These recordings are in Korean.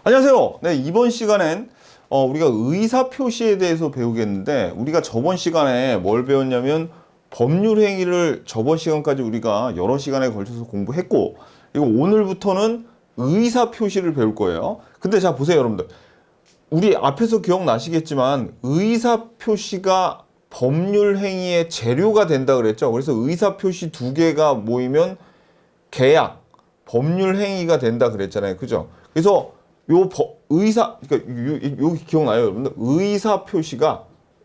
안녕하세요. 네, 이번 시간엔 우리가 의사표시에 대해서 배우겠는데, 우리가 저번 시간에 뭘 배웠냐면 법률 행위를 저번 시간까지 우리가 여러 시간에 걸쳐서 공부했고, 그리고 오늘부터는 의사표시를 배울 거예요. 근데 자 보세요, 여러분들. 우리 앞에서 기억나시겠지만 의사표시가 법률 행위의 재료가 된다 그랬죠. 그래서 의사표시 두 개가 모이면 계약, 법률 행위가 된다 그랬잖아요. 그죠? 그래서 그러니까 여기 기억나요, 여러분들?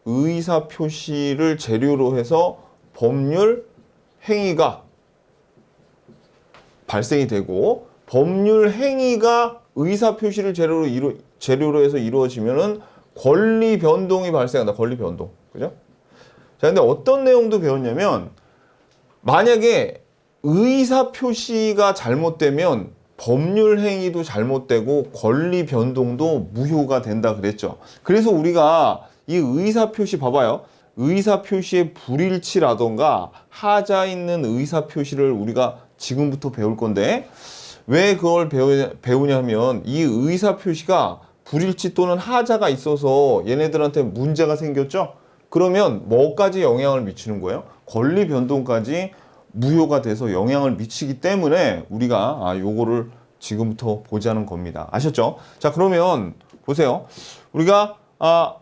의사표시를 재료로 해서 법률 행위가 발생이 되고, 법률 행위가 의사표시를 재료로 해서 이루어지면은 권리 변동이 발생한다. 권리 변동. 그죠? 자, 근데 어떤 내용도 배웠냐면, 만약에 의사표시가 잘못되면 법률 행위도 잘못되고 권리 변동도 무효가 된다 그랬죠. 그래서 우리가 이 의사표시 봐봐요. 의사표시의 불일치라던가 하자 있는 의사표시를 우리가 지금부터 배울 건데, 왜 그걸 배우냐면 이 의사표시가 불일치 또는 하자가 있어서 얘네들한테 문제가 생겼죠. 그러면 뭐까지 영향을 미치는 거예요? 권리 변동까지 무효가 돼서 영향을 미치기 때문에 우리가 요거를 지금부터 보자는 겁니다. 아셨죠? 자, 그러면 보세요. 우리가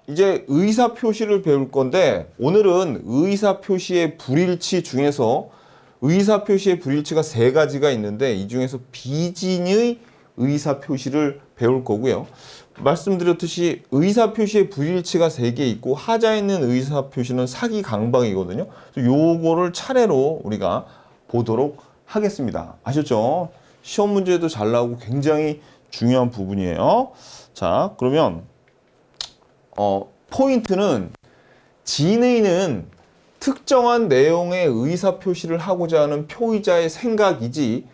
이제 의사표시를 배울 건데, 오늘은 의사표시의 불일치 중에서 의사표시의 불일치가 세 가지가 있는데, 이 중에서 비진의 의사표시를 배울 거고요. 말씀드렸듯이 의사표시의 불일치가 3개 있고 하자 있는 의사표시는 사기강박이거든요. 요거를 차례로 우리가 보도록 하겠습니다. 아셨죠? 시험 문제도 잘 나오고 굉장히 중요한 부분이에요. 자, 그러면 포인트는 진의는 특정한 내용의 의사표시를 하고자 하는 표의자의 생각이지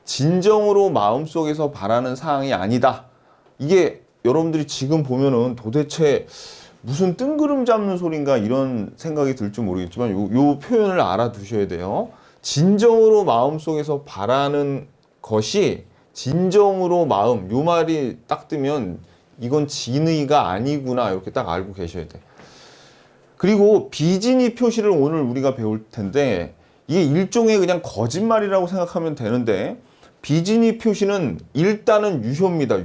진정으로 마음속에서 바라는 사항이 아니다. 이게 여러분들이 지금 보면은 도대체 무슨 뜬구름 잡는 소린가 이런 생각이 들지 모르겠지만 요 표현을 알아두셔야 돼요. 진정으로 마음속에서 바라는 것이 진정으로 마음, 요 말이 딱 뜨면 이건 진의가 아니구나 이렇게 딱 알고 계셔야 돼. 그리고 비진의 표시를 오늘 우리가 배울 텐데, 이게 일종의 그냥 거짓말이라고 생각하면 되는데, 비진의 표시는 일단은 유효입니다.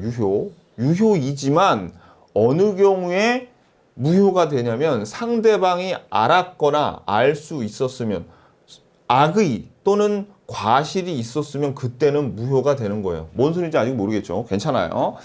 유효이지만 어느 경우에 무효가 되냐면 상대방이 알았거나 알 수 있었으면, 악의 또는 과실이 있었으면 그때는 무효가 되는 거예요. 뭔 소리인지 아직 모르겠죠. 괜찮아요.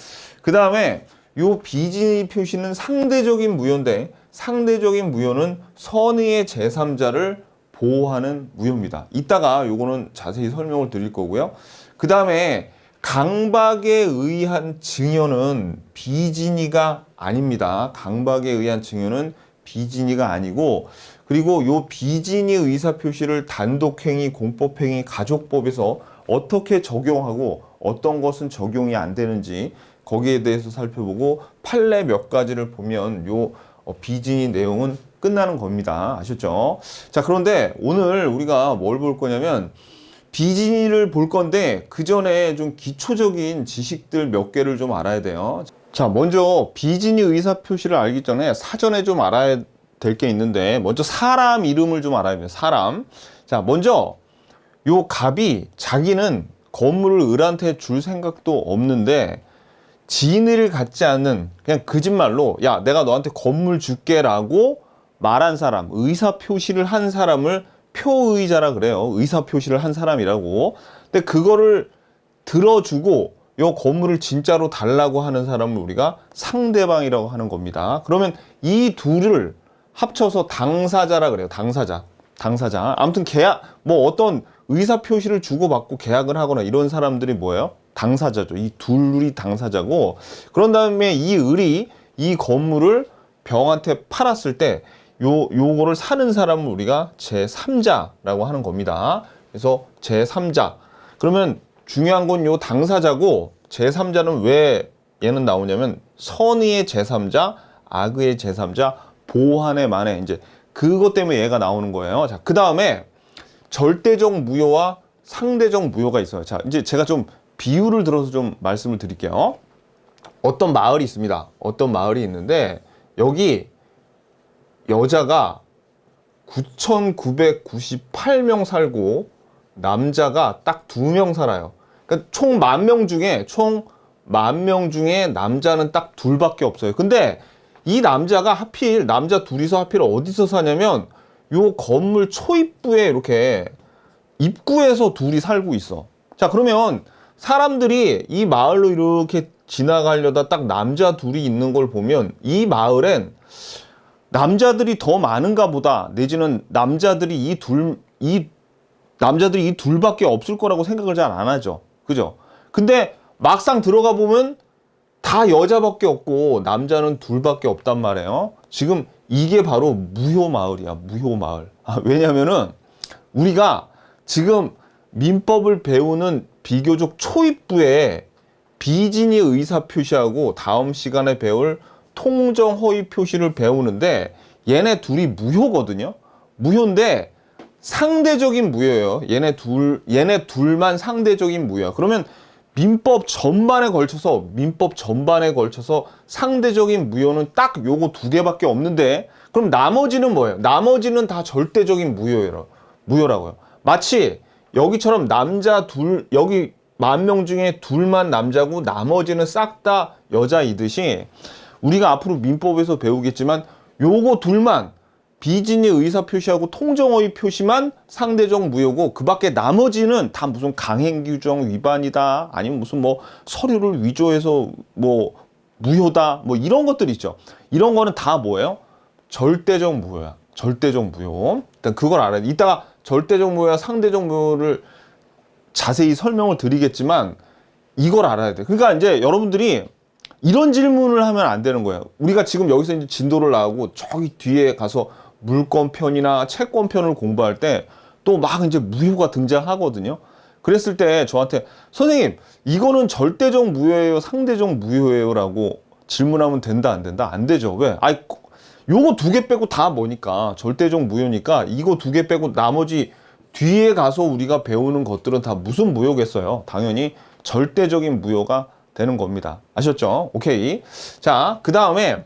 그 다음에 요 비진의 표시는 상대적인 무효인데, 상대적인 무효는 선의의 제3자를 보호하는 무효입니다. 이따가 요거는 자세히 설명을 드릴 거고요. 그 다음에 강박에 의한 증여는 비진의가 아닙니다. 강박에 의한 증여는 비진의가 아니고, 그리고 요 비진의 의사표시를 단독행위, 공법행위, 가족법에서 어떻게 적용하고 어떤 것은 적용이 안 되는지 거기에 대해서 살펴보고 판례 몇 가지를 보면 요 비진의 내용은 끝나는 겁니다. 아셨죠? 자, 그런데 오늘 우리가 뭘 볼 거냐면 비진의를 볼 건데, 그 전에 좀 기초적인 지식들 몇 개를 좀 알아야 돼요. 자, 먼저 비진의 의사표시를 알기 전에 사전에 좀 알아야 될 게 있는데, 먼저 사람 이름을 좀 알아야 돼요. 사람. 자, 먼저 요 갑이 자기는 건물을 을한테 줄 생각도 없는데 진의를 갖지 않는 그냥 거짓말로 야, 내가 너한테 건물 줄게 라고 말한 사람, 의사표시를 한 사람을 표의자라 그래요. 의사표시를 한 사람이라고. 근데 그거를 들어주고 요 건물을 진짜로 달라고 하는 사람을 우리가 상대방이라고 하는 겁니다. 그러면 이 둘을 합쳐서 당사자라 그래요. 당사자. 아무튼 계약, 뭐 어떤 의사표시를 주고받고 계약을 하거나 이런 사람들이 뭐예요? 당사자죠. 이 둘이 당사자고, 그런 다음에 이 을이 이 건물을 병한테 팔았을 때 요거를 사는 사람을 우리가 제3자라고 하는 겁니다. 그래서 제3자. 그러면 중요한 건 요 당사자고, 제3자는 왜 얘는 나오냐면 선의의 제3자, 악의의 제3자, 보한의 만에, 이제 그것 때문에 얘가 나오는 거예요. 자, 그 다음에 절대적 무효와 상대적 무효가 있어요. 자, 이제 제가 좀 비유를 들어서 좀 말씀을 드릴게요. 어떤 마을이 있습니다. 어떤 마을이 있는데 여기 여자가 9,998명 살고 남자가 딱 2명 살아요. 그러니까 총 10,000명 중에 남자는 딱 둘밖에 없어요. 근데 이 남자가 하필 남자 둘이서 하필 어디서 사냐면 요 건물 초입부에 이렇게 입구에서 둘이 살고 있어. 자, 그러면 사람들이 이 마을로 이렇게 지나가려다 딱 남자 둘이 있는 걸 보면 이 마을엔 남자들이 더 많은가 보다, 내지는 남자들이 이 둘밖에 없을 거라고 생각을 잘 안 하죠. 그죠? 근데 막상 들어가 보면 다 여자밖에 없고 남자는 둘밖에 없단 말이에요. 지금 이게 바로 무효마을이야, 무효마을. 왜냐면은 우리가 지금 민법을 배우는 비교적 초입부에 비진의 의사 표시하고 다음 시간에 배울 통정 허위 표시를 배우는데 얘네 둘이 무효거든요. 무효인데 상대적인 무효예요. 얘네 둘만 상대적인 무효야. 그러면 민법 전반에 걸쳐서 상대적인 무효는 딱 요거 2개밖에 없는데, 그럼 나머지는 뭐예요? 나머지는 다 절대적인 무효라고요. 마치 여기처럼 남자 둘, 여기 10,000명 중에 둘만 남자고 나머지는 싹 다 여자이듯이 우리가 앞으로 민법에서 배우겠지만 요거 둘만, 비진의 의사 표시하고 통정허위 표시만 상대적 무효고 그 밖에 나머지는 다 무슨 강행규정 위반이다, 아니면 무슨 뭐 서류를 위조해서 뭐 무효다, 뭐 이런 것들 있죠. 이런 거는 다 뭐예요? 절대적 무효야. 절대적 무효. 일단 그걸 알아야 돼. 이따가 절대적 무효와 상대적 무효를 자세히 설명을 드리겠지만 이걸 알아야 돼. 그러니까 이제 여러분들이 이런 질문을 하면 안 되는 거예요. 우리가 지금 여기서 이제 진도를 나가고 저기 뒤에 가서 물권편이나 채권편을 공부할 때 또 막 이제 무효가 등장하거든요. 그랬을 때 저한테 선생님 이거는 절대적 무효예요, 상대적 무효예요 라고 질문하면 된다 안 된다? 안 되죠. 왜? 아이, 요거 2개 빼고 다 뭐니까 절대적 무효니까 이거 2개 빼고 나머지 뒤에 가서 우리가 배우는 것들은 다 무슨 무효겠어요? 당연히 절대적인 무효가 되는 겁니다. 아셨죠? 오케이. 자, 그 다음에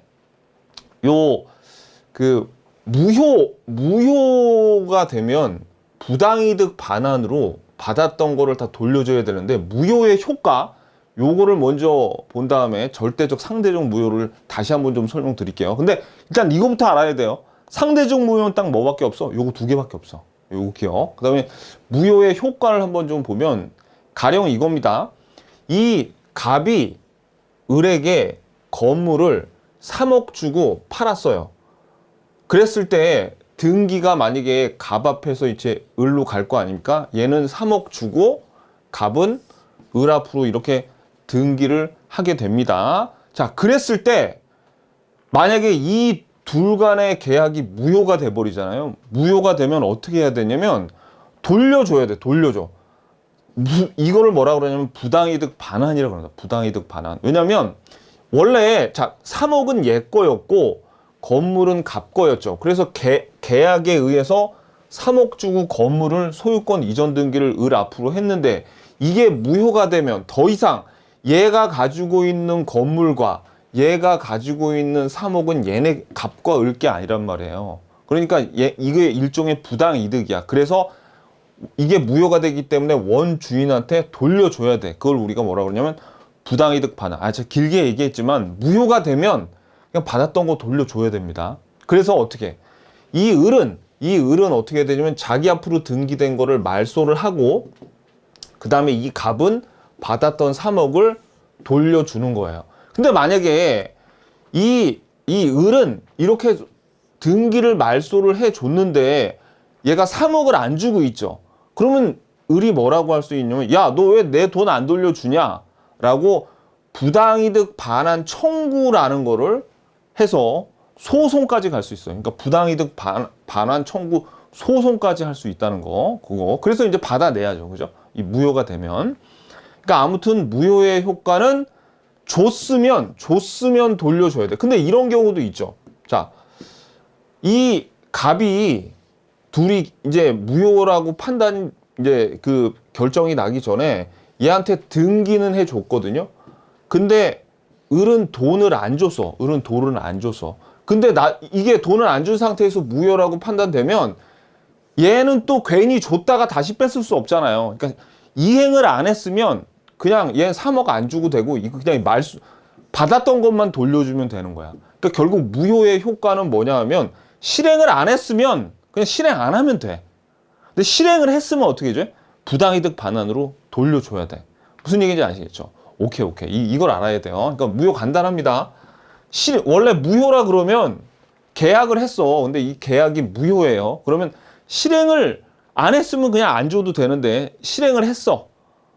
무효가 되면 부당이득 반환으로 받았던 거를 다 돌려줘야 되는데, 무효의 효과, 요거를 먼저 본 다음에 절대적, 상대적 무효를 다시 한번 좀 설명드릴게요. 근데 일단 이거부터 알아야 돼요. 상대적 무효는 딱 뭐밖에 없어? 요거 2개밖에 없어. 요거 기억. 그 다음에 무효의 효과를 한번 좀 보면 가령 이겁니다. 이 갑이 을에게 건물을 3억 주고 팔았어요. 그랬을 때 등기가 만약에 갑 앞에서 이제 을로 갈 거 아닙니까? 얘는 3억 주고 갑은 을 앞으로 이렇게 등기를 하게 됩니다. 자, 그랬을 때 만약에 이 둘 간의 계약이 무효가 돼 버리잖아요. 무효가 되면 어떻게 해야 되냐면 돌려줘야 돼. 돌려줘. 이거를 뭐라 그러냐면 부당이득 반환이라고 그럽니다. 부당이득 반환. 왜냐면 원래 자 3억은 얘 거였고 건물은 갑 거였죠. 그래서 계약에 의해서 3억 주고 건물을 소유권 이전 등기를 을 앞으로 했는데 이게 무효가 되면 더 이상 얘가 가지고 있는 건물과 얘가 가지고 있는 3억은 얘네 갑과 을 게 아니란 말이에요. 그러니까 이게 일종의 부당이득이야. 그래서 이게 무효가 되기 때문에 원주인한테 돌려줘야 돼. 그걸 우리가 뭐라 그러냐면 부당이득 반환. 제가 길게 얘기했지만 무효가 되면 그냥 받았던 거 돌려줘야 됩니다. 그래서 어떻게? 이 을은 어떻게 되냐면 자기 앞으로 등기된 거를 말소를 하고 그 다음에 이 갑은 받았던 3억을 돌려주는 거예요. 근데 만약에 이 을은 이렇게 등기를 말소를 해줬는데 얘가 3억을 안 주고 있죠. 그러면 을이 뭐라고 할 수 있냐면 야, 너 왜 내 돈 안 돌려주냐? 라고 부당이득 반환 청구라는 거를 해서 소송까지 갈 수 있어요. 그러니까 부당이득 반환 청구 소송까지 할 수 있다는 거, 그거. 그래서 이제 받아내야죠. 그죠? 이 무효가 되면. 그러니까 아무튼 무효의 효과는 줬으면 돌려줘야 돼. 근데 이런 경우도 있죠. 자, 이 갑이 둘이 이제 무효라고 판단, 이제 그 결정이 나기 전에 얘한테 등기는 해줬거든요. 근데 을은 돈을 안 줬어. 을은 돈을 안 줬어. 근데 이게 돈을 안 준 상태에서 무효라고 판단되면 얘는 또 괜히 줬다가 다시 뺏을 수 없잖아요. 그러니까 이행을 안 했으면 그냥 얘는 3억 안 주고 되고 이거 그냥 받았던 것만 돌려주면 되는 거야. 그러니까 결국 무효의 효과는 뭐냐 하면 실행을 안 했으면 그냥 실행 안 하면 돼. 근데 실행을 했으면 어떻게 해줘? 부당이득 반환으로 돌려줘야 돼. 무슨 얘기인지 아시겠죠? 오케이. 이걸 알아야 돼요. 그러니까 무효 간단합니다. 원래 무효라 그러면 계약을 했어. 근데 이 계약이 무효예요. 그러면 실행을 안 했으면 그냥 안 줘도 되는데 실행을 했어.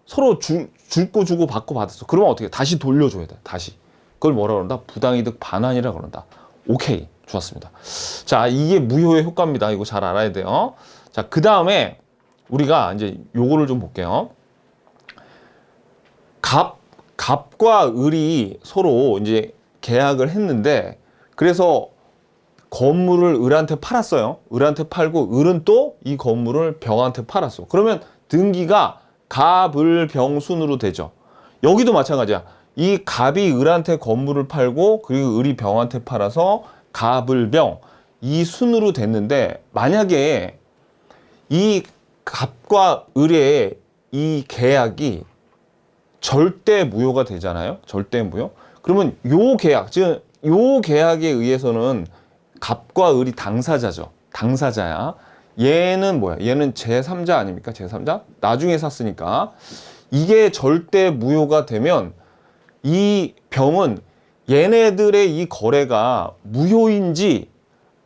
서로 줄 거 주고 받고 받았어. 그러면 어떻게? 다시 돌려줘야 돼. 다시. 그걸 뭐라 그런다? 부당이득 반환이라 그런다. 오케이. 좋았습니다. 자, 이게 무효의 효과입니다. 이거 잘 알아야 돼요. 자, 그 다음에 우리가 이제 요거를 좀 볼게요. 갑과 을이 서로 이제 계약을 했는데 그래서 건물을 을한테 팔았어요. 을한테 팔고 을은 또 이 건물을 병한테 팔았어. 그러면 등기가 갑을병순으로 되죠. 여기도 마찬가지야. 이 갑이 을한테 건물을 팔고 그리고 을이 병한테 팔아서 갑을병 이 순으로 됐는데 만약에 이 갑과 을의 이 계약이 절대 무효가 되잖아요. 절대 무효. 그러면 요 계약, 즉 요 계약에 의해서는 갑과 을이 당사자죠. 당사자야. 얘는 뭐야? 얘는 제3자 아닙니까? 제3자? 나중에 샀으니까. 이게 절대 무효가 되면 이 병은 얘네들의 이 거래가 무효인지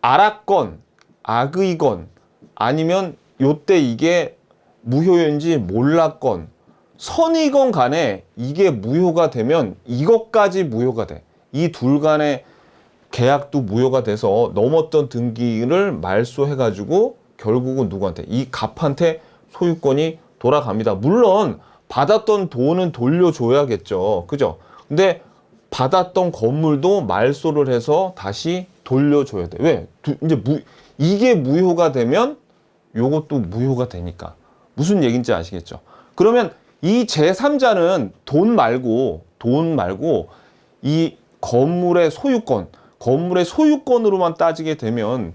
알았건 악의건 아니면 요때 이게 무효인지 몰랐건 선이건 간에 이게 무효가 되면 이것까지 무효가 돼. 이 둘 간의 계약도 무효가 돼서 넘었던 등기를 말소해가지고 결국은 누구한테? 이 갑한테 소유권이 돌아갑니다. 물론 받았던 돈은 돌려줘야겠죠. 그죠? 근데 받았던 건물도 말소를 해서 다시 돌려줘야 돼. 왜? 이제 이게 무효가 되면 요것도 무효가 되니까. 무슨 얘기인지 아시겠죠? 그러면 이 제3자는 돈 말고 이 건물의 소유권으로만 따지게 되면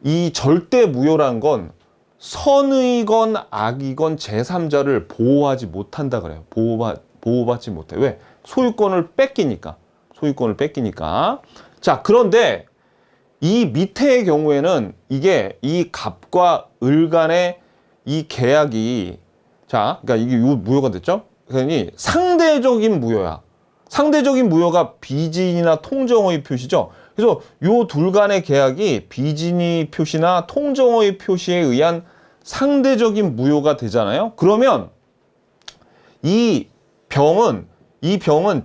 이 절대 무효란 건 선의건 악이건 제3자를 보호하지 못한다 그래요. 보호받지 못해. 왜? 소유권을 뺏기니까. 자, 그런데 이 밑에의 경우에는 이게 이 갑과 을 간의 이 계약이 자, 그러니까 이게 무효가 됐죠? 그러니 상대적인 무효야. 상대적인 무효가 비진이나 통정허위 표시죠. 그래서 요 둘 간의 계약이 비진이 표시나 통정허위 표시에 의한 상대적인 무효가 되잖아요. 그러면 이 병은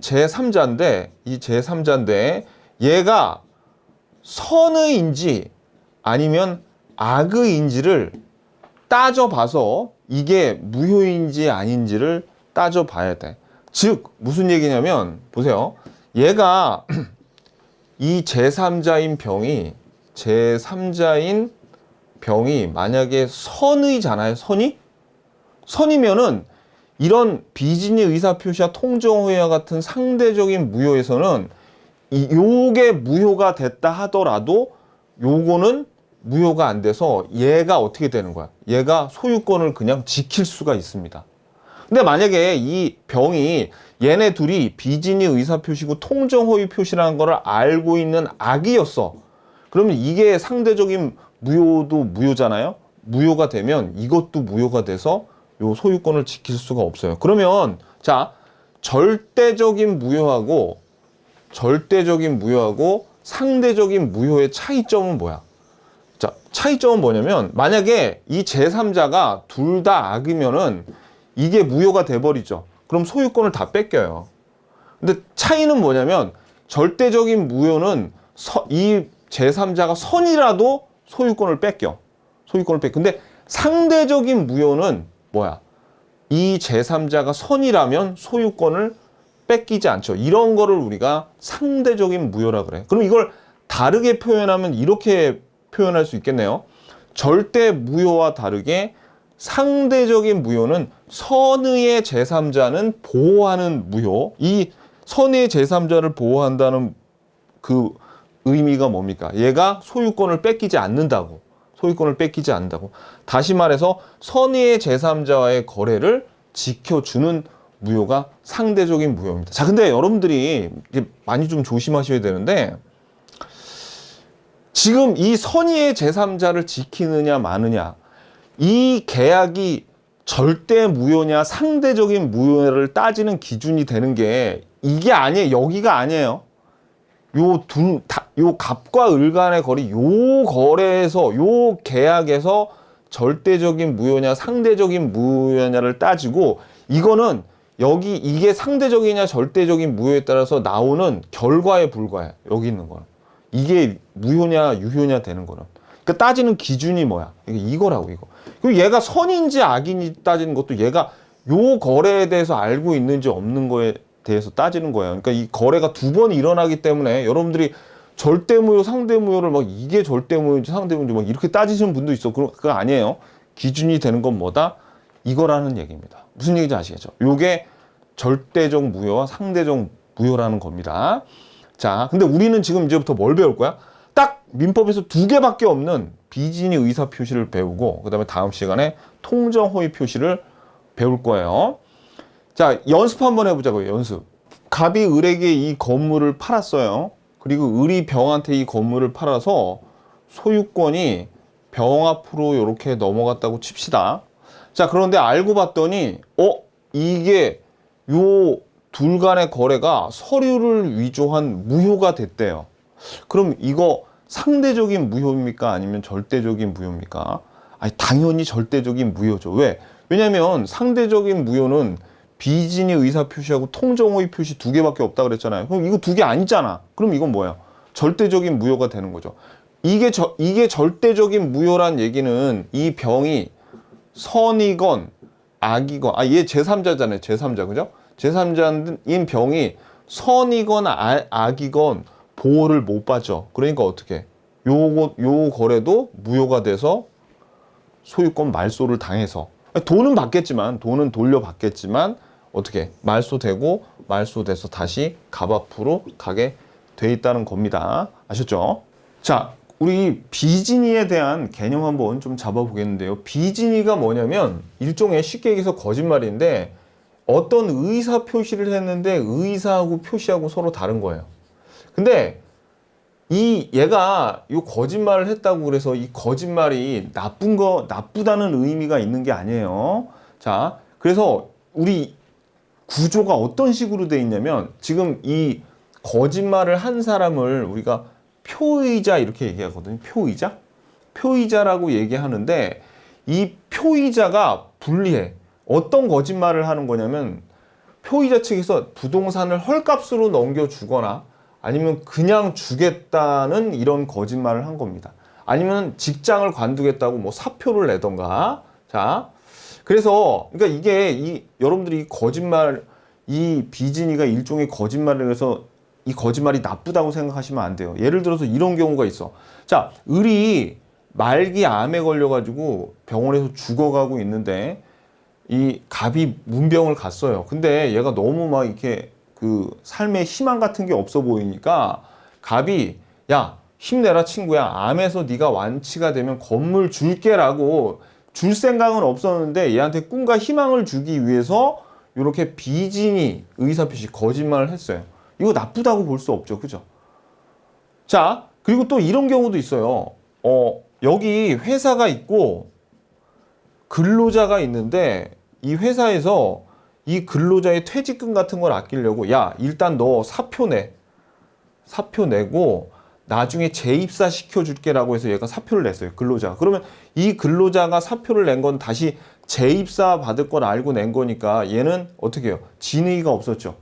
제3자인데 얘가 선의인지 아니면 악의인지를 따져봐서 이게 무효인지 아닌지를 따져봐야 돼. 즉 무슨 얘기냐면 보세요. 얘가 이 제3자인 병이 만약에 선의잖아요. 선이면은 이런 비진의 의사표시와 통정허위와 같은 상대적인 무효에서는 요게 무효가 됐다 하더라도 요거는 무효가 안 돼서 얘가 어떻게 되는 거야? 얘가 소유권을 그냥 지킬 수가 있습니다. 근데 만약에 이 병이 얘네 둘이 비진의 의사표시고 통정허위 표시라는 거를 알고 있는 악이었어. 그러면 이게 상대적인 무효도 무효잖아요. 무효가 되면 이것도 무효가 돼서 요 소유권을 지킬 수가 없어요. 그러면 자, 절대적인 무효하고 상대적인 무효의 차이점은 뭐야? 자, 차이점은 뭐냐면 만약에 이 제3자가 둘 다 악이면은 이게 무효가 돼버리죠. 그럼 소유권을 다 뺏겨요. 근데 차이는 뭐냐면 절대적인 무효는 이 제3자가 선이라도 소유권을 뺏겨. 근데 상대적인 무효는 뭐야? 이 제3자가 선이라면 소유권을 뺏기지 않죠. 이런 거를 우리가 상대적인 무효라 그래. 그럼 이걸 다르게 표현하면 이렇게 표현할 수 있겠네요. 절대 무효와 다르게 상대적인 무효는 선의의 제3자는 보호하는 무효. 이 선의의 제3자를 보호한다는 그 의미가 뭡니까? 얘가 소유권을 뺏기지 않는다고. 소유권을 뺏기지 않는다고. 다시 말해서 선의의 제3자와의 거래를 지켜주는 무효가 상대적인 무효입니다. 자, 근데 여러분들이 많이 좀 조심하셔야 되는데 지금 이 선의의 제3자를 지키느냐 마느냐, 이 계약이 절대 무효냐 상대적인 무효를 따지는 기준이 되는 게 이게 아니에요. 여기가 아니에요. 요 갑과 을 간의 거래, 요 거래에서, 요 계약에서 절대적인 무효냐 상대적인 무효냐를 따지고, 이거는 여기 이게 상대적이냐 절대적인 무효에 따라서 나오는 결과에 불과해. 여기 있는 거는. 이게 무효냐 유효냐 되는 거는. 그러니까 따지는 기준이 뭐야? 이거라고, 이거. 그리고 얘가 선인지 악인지 따지는 것도 얘가 요 거래에 대해서 알고 있는지 없는 거에 대해서 따지는 거예요. 그러니까 이 거래가 두 번 일어나기 때문에 여러분들이 절대무효, 상대무효를 막 이게 절대무효인지 상대무효인지 막 이렇게 따지시는 분도 있어. 그거 아니에요. 기준이 되는 건 뭐다? 이거라는 얘기입니다. 무슨 얘기인지 아시겠죠? 요게 절대적 무효와 상대적 무효라는 겁니다. 자, 근데 우리는 지금 이제부터 뭘 배울 거야? 딱 민법에서 두 개밖에 없는 비진의 의사 표시를 배우고, 그 다음에 다음 시간에 통정 허위 표시를 배울 거예요. 자, 연습 한번 해보자고요. 연습. 갑이 을에게 이 건물을 팔았어요. 그리고 을이 병한테 이 건물을 팔아서 소유권이 병 앞으로 이렇게 넘어갔다고 칩시다. 자, 그런데 알고 봤더니 이게 요 둘 간의 거래가 서류를 위조한 무효가 됐대요. 그럼 이거 상대적인 무효입니까? 아니면 절대적인 무효입니까? 아니, 당연히 절대적인 무효죠. 왜? 왜냐면 상대적인 무효는 비진의 의사 표시하고 통정호의 표시 두 개밖에 없다 그랬잖아요. 그럼 이거 두 개 아니잖아. 그럼 이건 뭐야? 절대적인 무효가 되는 거죠. 이게 절대적인 무효란 얘기는 이 병이 선이건 악이건, 얘 제3자잖아요. 제3자, 그죠? 제3자인 병이 선이건 악이건 보호를 못 받죠. 그러니까 어떻게? 요 거래도 무효가 돼서 소유권 말소를 당해서, 돈은 받겠지만, 돈은 돌려받겠지만 어떻게? 말소되고 말소돼서 다시 갑 앞으로 가게 돼 있다는 겁니다. 아셨죠? 자, 우리 비진이에 대한 개념 한번 좀 잡아보겠는데요. 비진이가 뭐냐면 일종의 쉽게 얘기해서 거짓말인데, 어떤 의사 표시를 했는데 의사하고 표시하고 서로 다른 거예요. 근데 얘가 이 거짓말을 했다고 그래서 이 거짓말이 나쁘다는 의미가 있는 게 아니에요. 자, 그래서 우리 구조가 어떤 식으로 돼 있냐면, 지금 이 거짓말을 한 사람을 우리가 표의자 이렇게 얘기하거든요. 표의자라고 얘기하는데, 이 표의자가 불리해. 어떤 거짓말을 하는 거냐면, 표의자 측에서 부동산을 헐값으로 넘겨주거나 아니면 그냥 주겠다는 이런 거짓말을 한 겁니다. 아니면 직장을 관두겠다고 뭐 사표를 내던가. 자, 그래서 그러니까 이게 여러분들이 거짓말, 이 비진이가 일종의 거짓말을 해서 이 거짓말이 나쁘다고 생각하시면 안 돼요. 예를 들어서 이런 경우가 있어. 자, 을이 말기 암에 걸려가지고 병원에서 죽어가고 있는데 이 갑이 문병을 갔어요. 근데 얘가 너무 막 이렇게 그 삶에 희망 같은 게 없어 보이니까 갑이, 야, 힘내라 친구야. 암에서 네가 완치가 되면 건물 줄게라고 줄 생각은 없었는데 얘한테 꿈과 희망을 주기 위해서 이렇게 비진이 의사표시 거짓말을 했어요. 이거 나쁘다고 볼 수 없죠. 그죠? 자, 그리고 또 이런 경우도 있어요. 여기 회사가 있고 근로자가 있는데 이 회사에서 이 근로자의 퇴직금 같은 걸 아끼려고, 야, 일단 너 사표 내고 나중에 재입사 시켜줄게라고 해서 얘가 사표를 냈어요. 근로자가. 그러면 이 근로자가 사표를 낸 건 다시 재입사 받을 걸 알고 낸 거니까 얘는 어떻게 해요? 진의가 없었죠.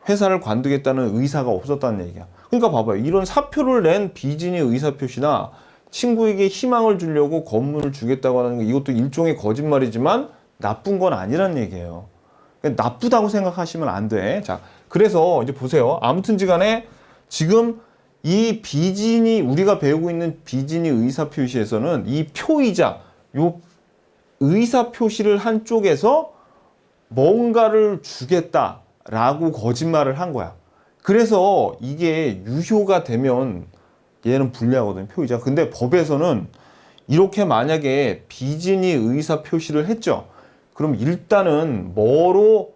회사를 관두겠다는 의사가 없었다는 얘기야. 그러니까 봐봐요. 이런 사표를 낸 비진의 의사표시나 친구에게 희망을 주려고 건물을 주겠다고 하는 거, 이것도 일종의 거짓말이지만 나쁜 건 아니란 얘기예요. 나쁘다고 생각하시면 안 돼. 자, 그래서 이제 보세요. 아무튼지 간에 지금 이 비진이, 우리가 배우고 있는 비진이 의사표시에서는 이 표의자, 요 의사표시를 한 쪽에서 뭔가를 주겠다라고 거짓말을 한 거야. 그래서 이게 유효가 되면 얘는 불리하거든요, 표의자. 근데 법에서는 이렇게 만약에 비진이 의사 표시를 했죠. 그럼 일단은 뭐로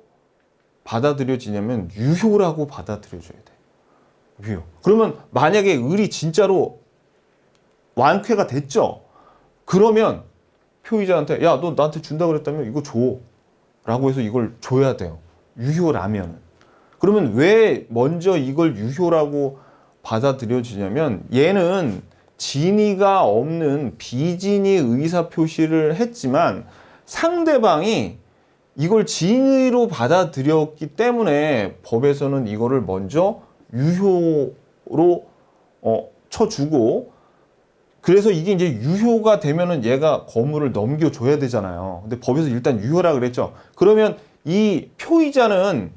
받아들여지냐면 유효라고 받아들여줘야 돼. 유효. 그러면 만약에 을이 진짜로 완쾌가 됐죠. 그러면 표의자한테 야, 너 나한테 준다 그랬다며 이거 줘. 라고 해서 이걸 줘야 돼요. 유효라면은. 그러면 왜 먼저 이걸 유효라고 받아들여지냐면 얘는 진위가 없는 비진위 의사 표시를 했지만 상대방이 이걸 진위로 받아들였기 때문에 법에서는 이거를 먼저 유효로 쳐주고, 그래서 이게 이제 유효가 되면은 얘가 거물을 넘겨줘야 되잖아요. 근데 법에서 일단 유효라 그랬죠. 그러면 이 표의자는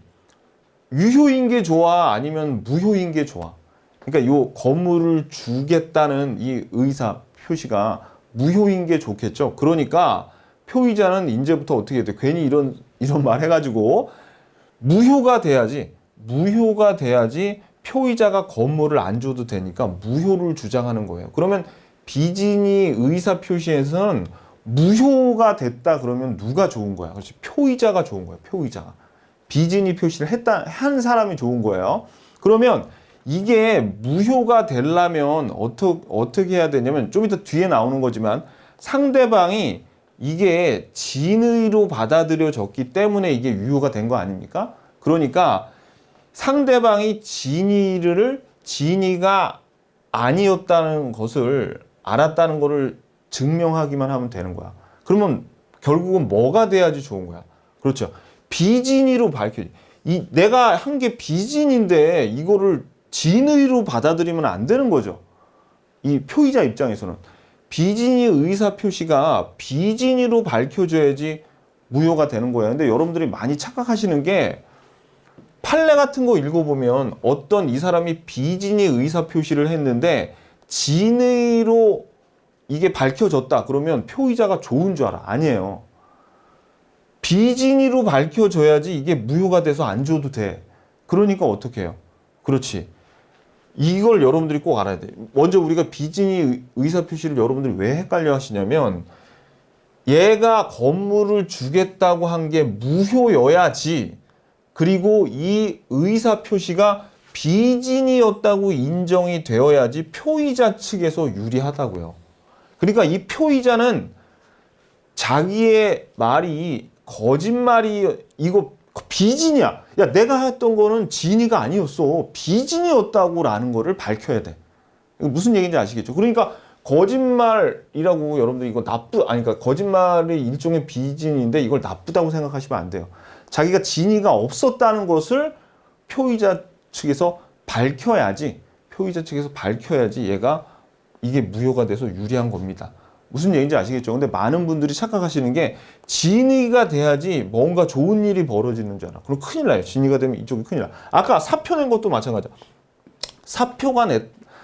유효인 게 좋아, 아니면 무효인 게 좋아? 그러니까 요 거물을 주겠다는 이 의사 표시가 무효인 게 좋겠죠. 그러니까 표의자는 이제부터 어떻게 해야 돼? 괜히 이런 말 해가지고 무효가 돼야지 표의자가 거물을 안 줘도 되니까 무효를 주장하는 거예요. 그러면 비진이 의사 표시에서는 무효가 됐다 그러면 누가 좋은 거야? 그렇지, 표의자가 좋은 거야. 표의자가 비진이 표시를 한 사람이 좋은 거예요. 그러면 이게 무효가 되려면 어떻게 해야 되냐면 좀 이따 뒤에 나오는 거지만 상대방이 이게 진의로 받아들여졌기 때문에 이게 유효가 된 거 아닙니까? 그러니까 상대방이 진의가 아니었다는 것을 알았다는 것을 증명하기만 하면 되는 거야. 그러면 결국은 뭐가 돼야지 좋은 거야? 그렇죠. 비진의로 내가 한 게 비진인데 이거를 진의로 받아들이면 안 되는 거죠. 이 표의자 입장에서는 비진의 의사 표시가 비진의로 밝혀져야지 무효가 되는 거예요. 근데 여러분들이 많이 착각하시는 게 판례 같은 거 읽어보면 어떤 이 사람이 비진의 의사 표시를 했는데 진의로 이게 밝혀졌다 그러면 표의자가 좋은 줄 알아. 아니에요. 비진의로 밝혀져야지 이게 무효가 돼서 안 줘도 돼. 그러니까 어떻게 해요? 그렇지. 이걸 여러분들이 꼭 알아야 돼. 먼저 우리가 비진의 의사표시를 여러분들이 왜 헷갈려 하시냐면 얘가 건물을 주겠다고 한 게 무효여야지, 그리고 이 의사표시가 비진이었다고 인정이 되어야지 표의자 측에서 유리하다고요. 그러니까 이 표의자는 자기의 말이 거짓말이 이거 비진이야. 야, 내가 했던 거는 진이가 아니었어. 비진이었다고라는 거를 밝혀야 돼. 이거 무슨 얘기인지 아시겠죠? 그러니까 거짓말이라고 여러분들 이거 그러니까 거짓말이 일종의 비진인데 이걸 나쁘다고 생각하시면 안 돼요. 자기가 진이가 없었다는 것을 표의자 측에서 밝혀야지 얘가 이게 무효가 돼서 유리한 겁니다. 무슨 얘기인지 아시겠죠? 근데 많은 분들이 착각하시는 게 진위가 돼야지 뭔가 좋은 일이 벌어지는 줄 알아. 그럼 큰일 나요. 진위가 되면 이쪽이 큰일 나. 아까 사표 낸 것도 마찬가지야.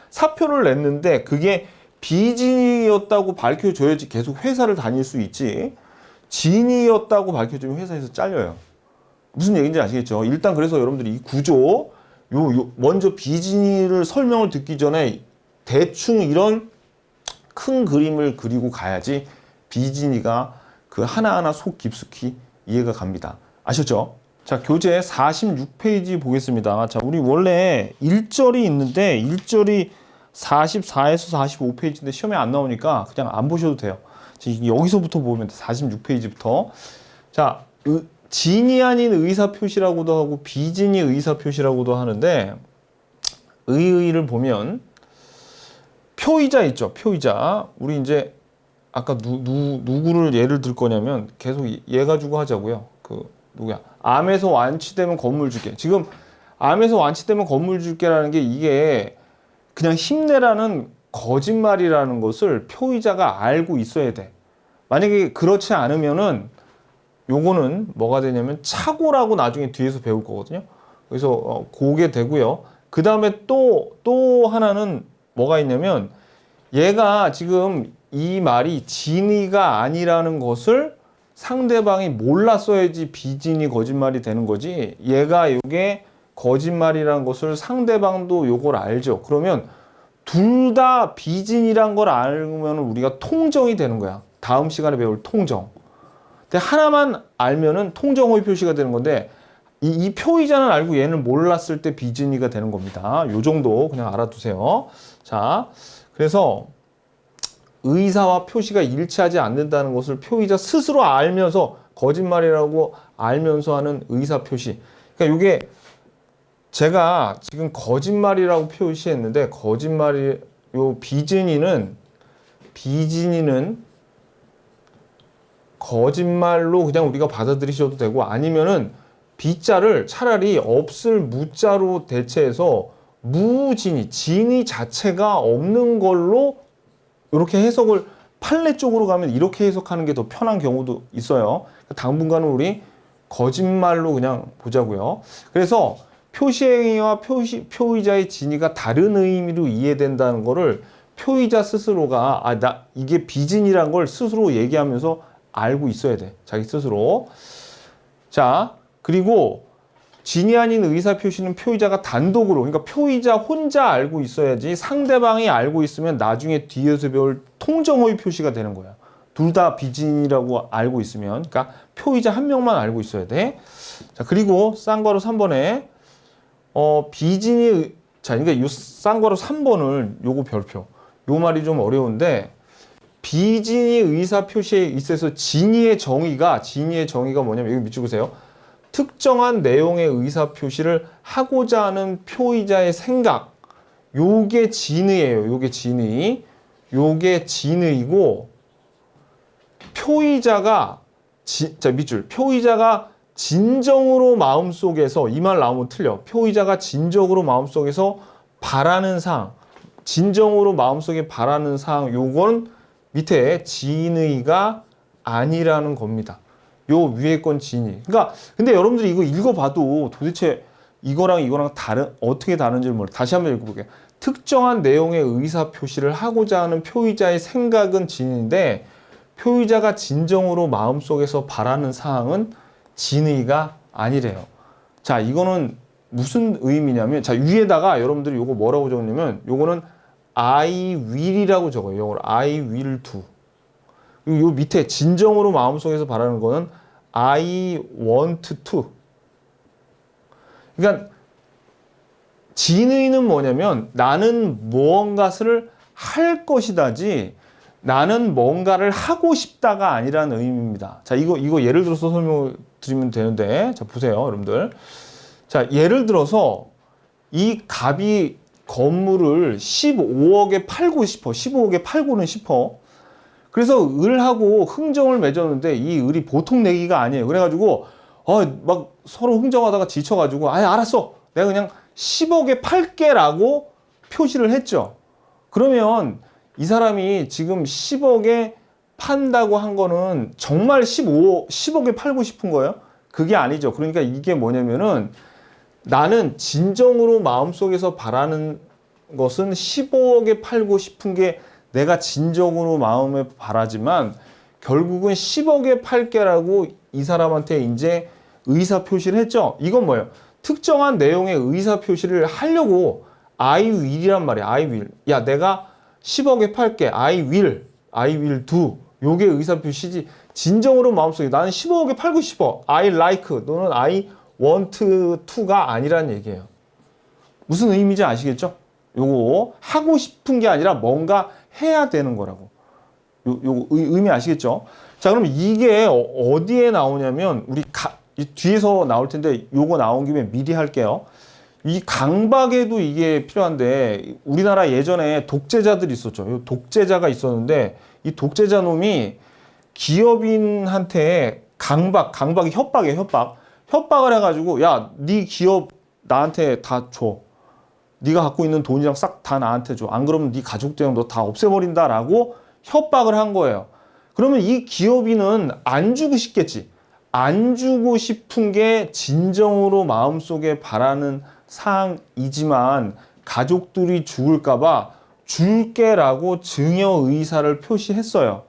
사표를 냈는데 그게 비진이었다고 밝혀줘야지 계속 회사를 다닐 수 있지. 진이었다고 밝혀주면 회사에서 잘려요. 무슨 얘기인지 아시겠죠? 일단 그래서 여러분들이 이 구조, 먼저 비진이를 설명을 듣기 전에 대충 이런 큰 그림을 그리고 가야지 비진이가 그 하나하나 속 깊숙이 이해가 갑니다. 아셨죠? 자, 교재 46페이지 보겠습니다. 자, 우리 원래 1절이 있는데 1절이 44에서 45페이지인데 시험에 안 나오니까 그냥 안 보셔도 돼요. 여기서부터 보면 돼. 46페이지부터. 자, 진이 아닌 의사표시라고도 하고 비진이 의사표시라고도 하는데 의의를 보면 표의자 있죠. 표의자. 우리 이제 아까 누구를 예를 들 거냐면 계속 얘 가지고 하자고요. 누구야? 암에서 완치되면 건물 줄게. 지금 암에서 완치되면 건물 줄게라는 게 이게 그냥 힘내라는 거짓말이라는 것을 표의자가 알고 있어야 돼. 만약에 그렇지 않으면은 요거는 뭐가 되냐면 착오라고 나중에 뒤에서 배울 거거든요. 그래서 그게 되고요. 그 다음에 또 하나는 뭐가 있냐면 얘가 지금 이 말이 진위가 아니라는 것을 상대방이 몰랐어야지 비진이 거짓말이 되는 거지. 얘가 이게 거짓말이라는 것을 상대방도 요걸 알죠. 그러면 둘 다 비진이란 걸 알면 우리가 통정이 되는 거야. 다음 시간에 배울 통정. 근데 하나만 알면은 통정 호의 표시가 되는 건데 이 표의자는 알고 얘는 몰랐을 때 비진이가 되는 겁니다. 요 정도 그냥 알아두세요. 자, 그래서 의사와 표시가 일치하지 않는다는 것을 표의자 스스로 알면서 거짓말이라고 알면서 하는 의사 표시. 그러니까 이게 제가 지금 거짓말이라고 표시했는데 요 비진이는 거짓말로 그냥 우리가 받아들이셔도 되고 아니면은 비자를 차라리 없을 무자로 대체해서 무진이 진이 자체가 없는 걸로 이렇게 해석을 판례 쪽으로 가면 이렇게 해석하는 게 더 편한 경우도 있어요. 당분간은 우리 거짓말로 그냥 보자고요. 그래서 표시행위와 표의자의 진위가 다른 의미로 이해된다는 거를 표의자 스스로가 이게 비진이란 걸 스스로 얘기하면서 알고 있어야 돼. 자기 스스로. 자, 그리고 진이 아닌 의사 표시는 표의자가 단독으로, 그러니까 표의자 혼자 알고 있어야지 상대방이 알고 있으면 나중에 뒤에서 배울 통정호의 표시가 되는 거야. 둘 다 비진이라고 알고 있으면. 그러니까 표의자 한 명만 알고 있어야 돼. 자, 그리고 쌍괄호 3번에 그러니까 이 쌍괄호 3번을 요거 별표. 요 말이 좀 어려운데 비진이 의사 표시에 있어서 진의의 정의가 뭐냐면 여기 밑줄 그으세요. 특정한 내용의 의사 표시를 하고자 하는 표의자의 생각. 요게 진의예요. 요게 진의. 요게 진의고 표의자가 표의자가 진정으로 마음속에서 이 말 나오면 틀려. 표의자가 진정으로 마음속에서 바라는 사항. 진정으로 마음속에 바라는 사항. 요건 밑에 진의가 아니라는 겁니다. 요 위에 건 진의. 그러니까 근데 여러분들이 이거 읽어봐도 도대체 이거랑 어떻게 다른지를 몰라. 다시 한번 읽어볼게요. 특정한 내용의 의사 표시를 하고자 하는 표의자의 생각은 진의인데 표의자가 진정으로 마음속에서 바라는 사항은 진의가 아니래요. 자, 이거는 무슨 의미냐면 자, 위에다가 여러분들이 요거 뭐라고 적냐면 요거는 I will이라고 적어요. 요걸 I will do. 요 밑에 진정으로 마음속에서 바라는 거는 I want to. 그러니까 진의는 뭐냐면 나는 무언가를 할 것이다지 나는 뭔가를 하고 싶다가 아니라는 의미입니다. 자, 이거 예를 들어서 설명을 드리면 되는데 자, 보세요, 여러분들. 자, 예를 들어서 이 갑이 건물을 15억에 팔고 싶어. 15억에 팔고는 싶어. 그래서 을하고 흥정을 맺었는데 이 을이 보통 내기가 아니에요. 그래가지고 막 서로 흥정하다가 지쳐가지고 알았어. 내가 그냥 10억에 팔게라고 표시를 했죠. 그러면 이 사람이 지금 10억에 판다고 한 거는 정말 10억에 팔고 싶은 거예요? 그게 아니죠. 그러니까 이게 뭐냐면은 나는 진정으로 마음속에서 바라는 것은 15억에 팔고 싶은 게 내가 진정으로 마음에 바라지만 결국은 10억에 팔게라고 이 사람한테 이제 의사 표시를 했죠. 이건 뭐예요? 특정한 내용의 의사 표시를 하려고 I will이란 말이야. I will. 야, 내가 10억에 팔게. I will do. 요게 의사 표시지. 진정으로 마음속에 나는 15억에 팔고 싶어. I like. 너는 I want to가 아니란 얘기예요. 무슨 의미인지 아시겠죠? 요거 하고 싶은 게 아니라 뭔가 해야 되는 거라고. 요거 의미 아시겠죠? 자, 그럼 이게 어디에 나오냐면 우리 뒤에서 나올 텐데 요거 나온 김에 미리 할게요. 이 강박에도 이게 필요한데 우리나라 예전에 독재자들이 있었죠. 독재자가 있었는데 이 독재자 놈이 기업인한테 강박이 협박이에요. 협박을 해가지고 야, 네 기업 나한테 다 줘. 네가 갖고 있는 돈이랑 싹 다 나한테 줘. 안 그러면 네 가족들이랑 너 다 없애버린다라고 협박을 한 거예요. 그러면 이 기업인은 안 주고 싶겠지. 안 주고 싶은 게 진정으로 마음속에 바라는 사항이지만 가족들이 죽을까봐 줄게라고 증여 의사를 표시했어요.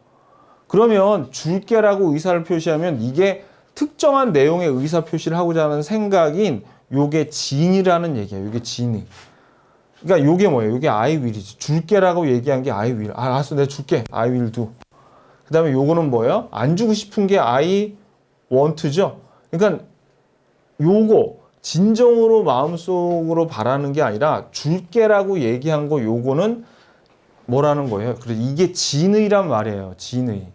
그러면 줄게라고 의사를 표시하면 이게 특정한 내용의 의사 표시를 하고자 하는 생각인 요게 진이라는 얘기예요. 요게 진의. 그러니까 요게 뭐예요? 요게 I will이지. 줄게라고 얘기한 게 I will. 아, 알았어. 내가 줄게. I will do. 그 다음에 요거는 뭐예요? 안 주고 싶은 게 I want죠. 그러니까 요거 진정으로 마음속으로 바라는 게 아니라 줄게라고 얘기한 거 요거는 뭐라는 거예요? 그래서 이게 진의란 말이에요. 진의.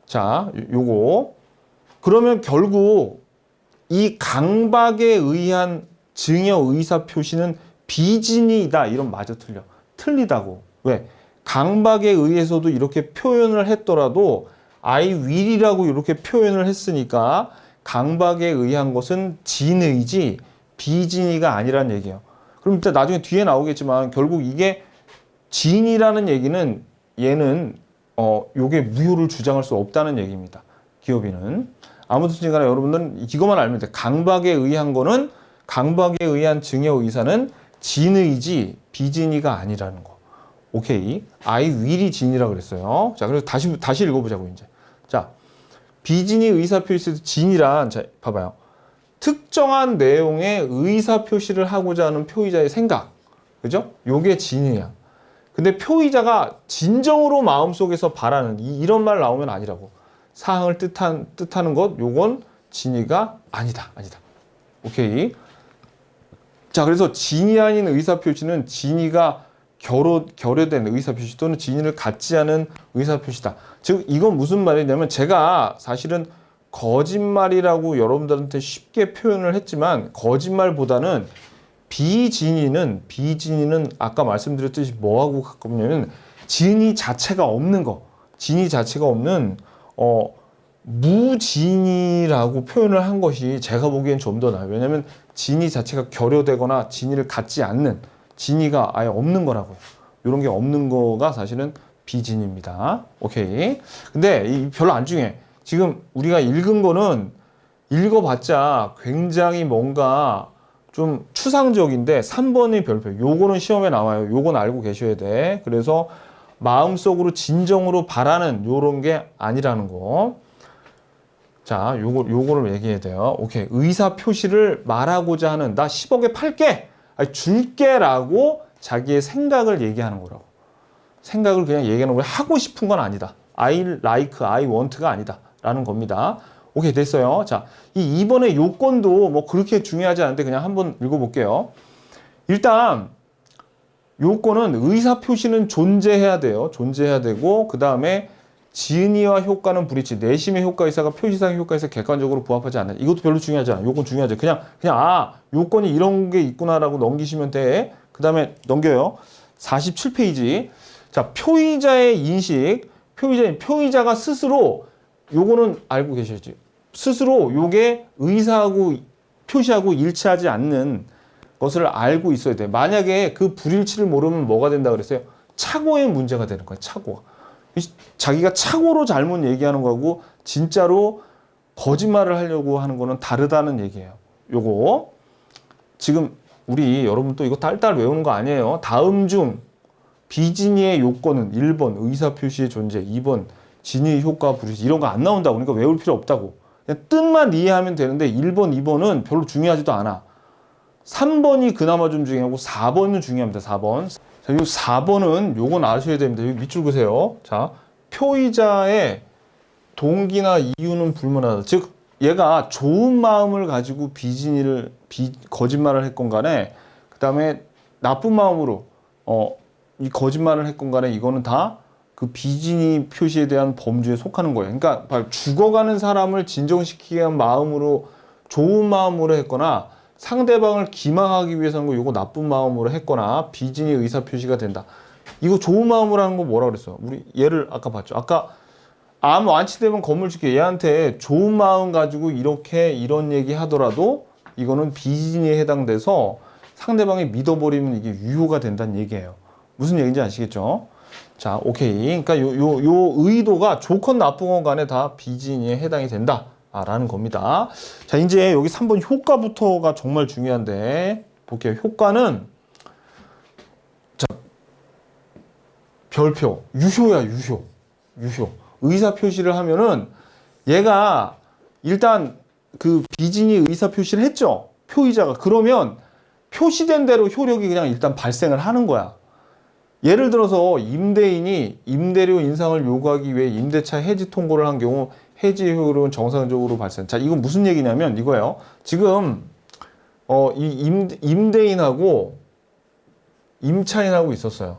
자, 요거. 그러면 결국 이 강박에 의한 증여 의사 표시는 비진이다. 이런 맞아 틀려. 틀리다고. 왜? 강박에 의해서도 이렇게 표현을 했더라도 I will이라고 이렇게 표현을 했으니까 강박에 의한 것은 진의지 비진의가 아니란 얘기예요. 그럼 일단 나중에 뒤에 나오겠지만 결국 이게 진이라는 얘기는 얘는 요게 무효를 주장할 수 없다는 얘기입니다. 기업인은. 아무튼 간에 여러분들은 이것만 알면 돼. 강박에 의한 거는 강박에 의한 증여 의사는 진의지 비진의가 아니라는 거. 오케이. I will이 진이라고 그랬어요. 자, 그래서 다시 읽어보자고 이제. 자, 비진의 의사 표시에서 진이란 자, 봐봐요. 특정한 내용의 의사 표시를 하고자 하는 표의자의 생각. 그죠? 요게 진이야. 근데 표의자가 진정으로 마음속에서 바라는 이런 말 나오면 아니라고. 사항을 뜻하는 것 요건 진의가 아니다. 오케이. 자, 그래서 진이 아닌 의사 표시는 진의가 결여된 의사 표시 또는 진의를 갖지 않은 의사 표시다. 즉 이건 무슨 말이냐면 제가 사실은 거짓말이라고 여러분들한테 쉽게 표현을 했지만 거짓말보다는 비진의는 아까 말씀드렸듯이 뭐하고 가깝냐면 진의 자체가 없는 거. 진의 자체가 없는 무진의라고 표현을 한 것이 제가 보기엔 좀 더 나아요. 왜냐하면 진의 자체가 결여되거나 진의를 갖지 않는 진의가 아예 없는 거라고요. 이런 게 없는 거가 사실은 비진의입니다. 오케이. 근데 별로 안 중요해. 지금 우리가 읽은 거는 읽어봤자 굉장히 뭔가 좀 추상적인데 3번이 별표. 요거는 시험에 나와요. 요건 알고 계셔야 돼. 그래서 마음속으로 진정으로 바라는 요런 게 아니라는 거. 자, 요거를 얘기해야 돼요. 오케이. 의사 표시를 말하고자 하는 나 10억에 팔게. 아니, 줄게라고 자기의 생각을 얘기하는 거라고. 생각을 그냥 얘기하는 거예요. 하고 싶은 건 아니다. I like, I want가 아니다. 라는 겁니다. 오케이, 됐어요. 자, 이 2번의 요건도 뭐 그렇게 중요하지 않은데 그냥 한번 읽어볼게요. 일단 요건은 의사 표시는 존재해야 돼요. 존재해야 되고 그 다음에 진의와 효과는 불일치. 내심의 효과의사가 표시상의 효과에서 객관적으로 부합하지 않는. 이것도 별로 중요하지 않아. 요건 중요하죠. 그냥 요건이 이런 게 있구나라고 넘기시면 돼. 그 다음에 넘겨요. 47페이지. 자, 표의자의 인식. 표의자가 스스로 요거는 알고 계셔야지. 스스로 요게 의사하고 표시하고 일치하지 않는 것을 알고 있어야 돼. 만약에 그 불일치를 모르면 뭐가 된다 그랬어요? 착오의 문제가 되는 거예요. 착오. 자기가 착오로 잘못 얘기하는 거하고 진짜로 거짓말을 하려고 하는 거는 다르다는 얘기예요. 요거 지금 우리 여러분 또 이거 딸딸 외우는 거 아니에요. 다음 중 비진의의 요건은 1번 의사표시의 존재, 2번 진의 효과 불일치. 이런 거 안 나온다고. 그러니까 외울 필요 없다고. 그냥 뜻만 이해하면 되는데 1번, 2번은 별로 중요하지도 않아. 3번이 그나마 좀 중요하고 4번은 중요합니다. 4번. 자, 요 4번은 요건 아셔야 됩니다. 여기 밑줄 그세요. 자, 표의자의 동기나 이유는 불문하다. 즉, 얘가 좋은 마음을 가지고 거짓말을 했건 간에, 그 다음에 나쁜 마음으로, 이 거짓말을 했건 간에 이거는 다 그 비진의 표시에 대한 범주에 속하는 거예요. 그러니까 죽어가는 사람을 진정시키기 위한 마음으로, 좋은 마음으로 했거나, 상대방을 기망하기 위해서는 이거 나쁜 마음으로 했거나 비진의 의사 표시가 된다. 이거 좋은 마음으로 하는 거 뭐라 그랬어요? 우리 얘를 아까 봤죠. 아까 암 완치되면 건물 줄게. 얘한테 좋은 마음 가지고 이런 얘기 하더라도 이거는 비진의에 해당돼서 상대방이 믿어버리면 이게 유효가 된다는 얘기예요. 무슨 얘기인지 아시겠죠? 자, 오케이. 그러니까 요 의도가 좋건 나쁘건 간에 다 비진의에 해당이 된다. 라는 겁니다. 자, 이제 여기 3번 효과부터가 정말 중요한데 볼게요. 효과는 자, 별표, 유효야, 유효. 의사 표시를 하면은 얘가 일단 그 비진의 의사 표시를 했죠. 표의자가. 그러면 표시된 대로 효력이 그냥 일단 발생을 하는 거야. 예를 들어서 임대인이 임대료 인상을 요구하기 위해 임대차 해지 통고를 한 경우 해지 효력은 정상적으로 발생. 자, 이건 무슨 얘기냐면 이거예요. 지금 이 임대인하고 임차인하고 있었어요.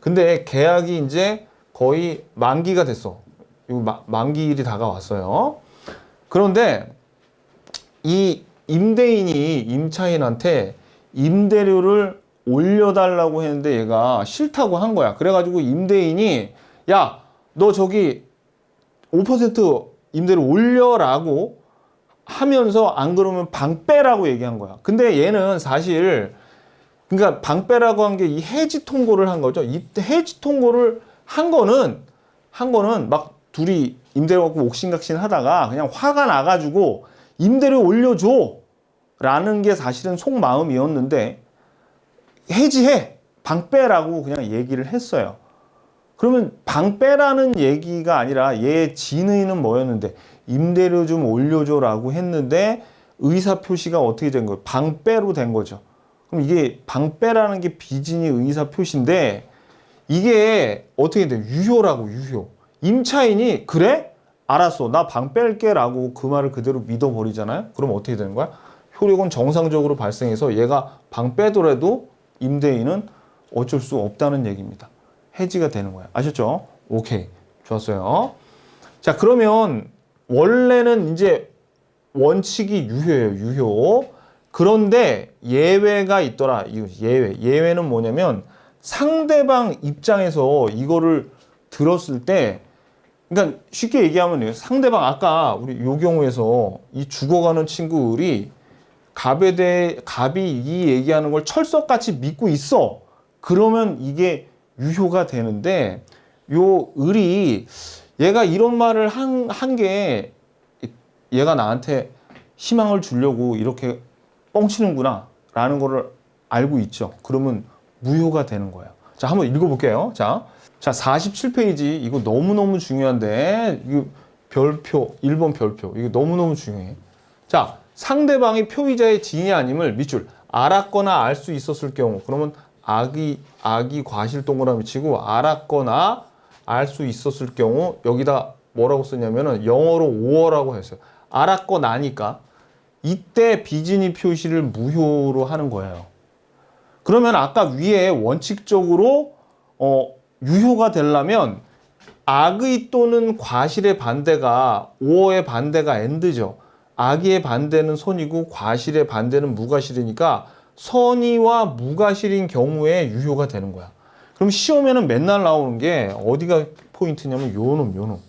근데 계약이 이제 거의 만기가 됐어. 이거 만기일이 다가왔어요. 그런데 이 임대인이 임차인한테 임대료를 올려달라고 했는데 얘가 싫다고 한 거야. 그래가지고 임대인이 야, 너 저기 5% 임대료 올려라고 하면서 안 그러면 방 빼라고 얘기한 거야. 근데 얘는 사실 그러니까 방 빼라고 한 게 이 해지 통고를 한 거죠. 이 해지 통고를 한 거는 막 둘이 임대료 갖고 옥신각신 하다가 그냥 화가 나가지고 임대료 올려줘 라는 게 사실은 속마음이었는데 해지해 방 빼라고 그냥 얘기를 했어요. 그러면 방 빼라는 얘기가 아니라 얘 진의는 뭐였는데 임대료 좀 올려줘라고 했는데 의사표시가 어떻게 된 거예요? 방 빼로 된 거죠. 그럼 이게 방 빼라는 게 비진의 의사표시인데 이게 어떻게 돼요? 유효라고 유효. 임차인이 그래? 알았어. 나 방 뺄게 라고 그 말을 그대로 믿어버리잖아요. 그럼 어떻게 되는 거야? 효력은 정상적으로 발생해서 얘가 방 빼더라도 임대인은 어쩔 수 없다는 얘기입니다. 해지가 되는 거야. 아셨죠? 오케이. 좋았어요. 자, 그러면 원래는 이제 원칙이 유효예요. 유효. 그런데 예외가 있더라. 이거 예외. 예외는 뭐냐면 상대방 입장에서 이거를 들었을 때 그러니까 쉽게 얘기하면 상대방 아까 우리 요 경우에서 이 죽어가는 친구들이 갑이 이 얘기하는 걸 철석같이 믿고 있어. 그러면 이게 유효가 되는데 요 을이 얘가 이런 말을 한 게 얘가 나한테 희망을 주려고 이렇게 뻥치는구나 라는 거를 알고 있죠. 그러면 무효가 되는 거예요. 자, 한번 읽어볼게요. 자, 47페이지 이거 너무너무 중요한데 이거 별표 1번 별표 이거 너무너무 중요해. 자, 상대방이 표의자의 진이 아님을 밑줄 알았거나 알 수 있었을 경우 그러면 악이 과실 동그라미 치고 알았거나 알 수 있었을 경우 여기다 뭐라고 쓰냐면은 영어로 오어라고 했어요. 알았거나니까 이때 비진의 표시를 무효로 하는 거예요. 그러면 아까 위에 원칙적으로 유효가 되려면 악의 또는 과실의 반대가 오어의 반대가 and죠. 악의의 반대는 선이고 과실의 반대는 무과실이니까 선의와 무과실인 경우에 유효가 되는 거야. 그럼 시험에는 맨날 나오는 게 어디가 포인트냐면 요놈.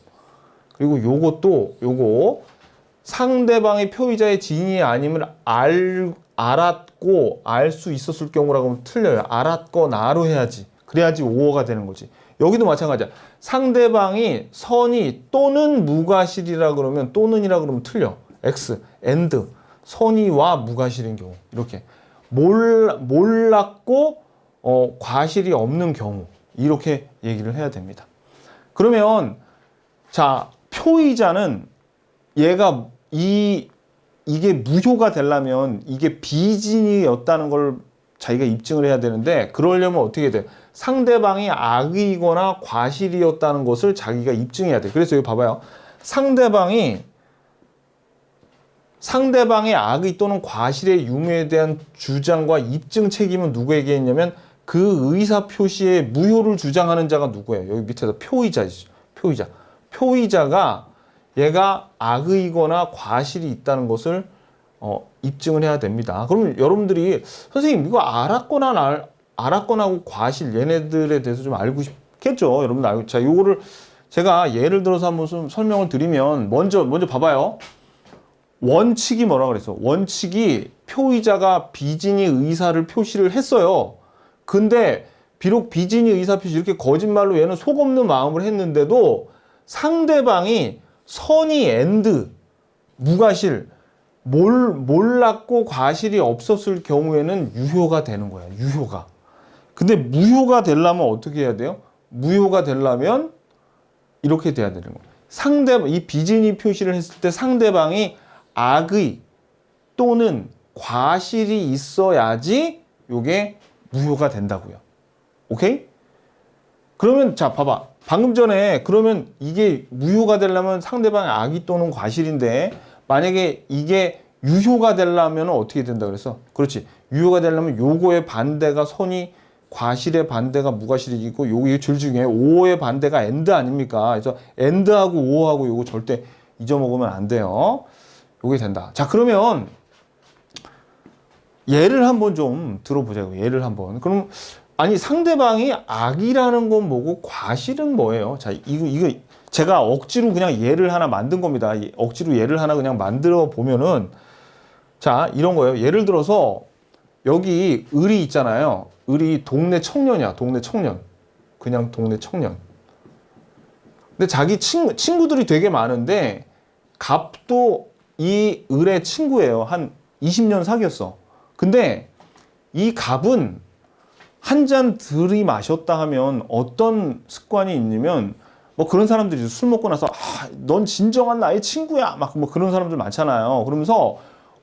그리고 요거 상대방의 표의자의 진이 아님을 알았고 알 수 있었을 경우라고 하면 틀려요. 알았거나로 해야지. 그래야지 오어가 되는 거지. 여기도 마찬가지야. 상대방이 선의 또는 무과실이라 그러면 또는이라 그러면 틀려. X, and 선의와 무과실인 경우 이렇게 몰랐고 과실이 없는 경우 이렇게 얘기를 해야 됩니다. 그러면 자 표의자는 얘가 이게 무효가 되려면 이게 비진이었다는 걸 자기가 입증을 해야 되는데 그러려면 어떻게 돼? 상대방이 악의거나 과실이었다는 것을 자기가 입증해야 돼. 그래서 여기 봐봐요. 상대방의 악의 또는 과실의 유무에 대한 주장과 입증 책임은 누구에게 있냐면 그 의사 표시의 무효를 주장하는 자가 누구예요? 여기 밑에서 표의자죠. 표의자가 얘가 악의거나 과실이 있다는 것을 입증을 해야 됩니다. 그러면 여러분들이 선생님 이거 알았거나하고 과실 얘네들에 대해서 좀 알고 싶겠죠. 여러분들 알고. 자, 요거를 제가 예를 들어서 한번 좀 설명을 드리면 먼저 봐봐요. 원칙이 뭐라 그랬어? 원칙이 표의자가 비진의 의사를 표시를 했어요. 근데 비록 비진의 의사 표시 이렇게 거짓말로 얘는 속 없는 마음을 했는데도 상대방이 선의 and 무과실 몰랐고 과실이 없었을 경우에는 유효가 되는 거야. 유효가. 근데 무효가 되려면 어떻게 해야 돼요? 무효가 되려면 이렇게 돼야 되는 거예요. 이 비진의 표시를 했을 때 상대방이 악의 또는 과실이 있어야지 요게 무효가 된다고요. 오케이? 그러면 자 봐봐. 방금 전에 그러면 이게 무효가 되려면 상대방의 악의 또는 과실인데 만약에 이게 유효가 되려면 어떻게 된다 그랬어? 그렇지. 유효가 되려면 요거의 반대가 선이 과실의 반대가 무과실이고 요게 제일 중요해. 오의 반대가 and 아닙니까? 그래서 and하고 오하고 요거 절대 잊어먹으면 안 돼요. 요게 된다. 자 그러면 예를 한번 좀 들어보자고요. 예를 한번. 그럼 아니 상대방이 악이라는 건 뭐고 과실은 뭐예요? 자 이거 제가 억지로 그냥 예를 하나 만든 겁니다. 억지로 예를 하나 그냥 만들어 보면은 자 이런 거예요. 예를 들어서 여기 을이 있잖아요. 을이 동네 청년이야. 동네 청년. 그냥 동네 청년. 근데 자기 친구들이 되게 많은데 갑도 이 을의 친구예요. 한 20년 사귀었어. 근데 이 갑은 한 잔 들이마셨다 하면 어떤 습관이 있냐면 뭐 그런 사람들이 술 먹고 나서 넌 진정한 나의 친구야 막 뭐 그런 사람들 많잖아요. 그러면서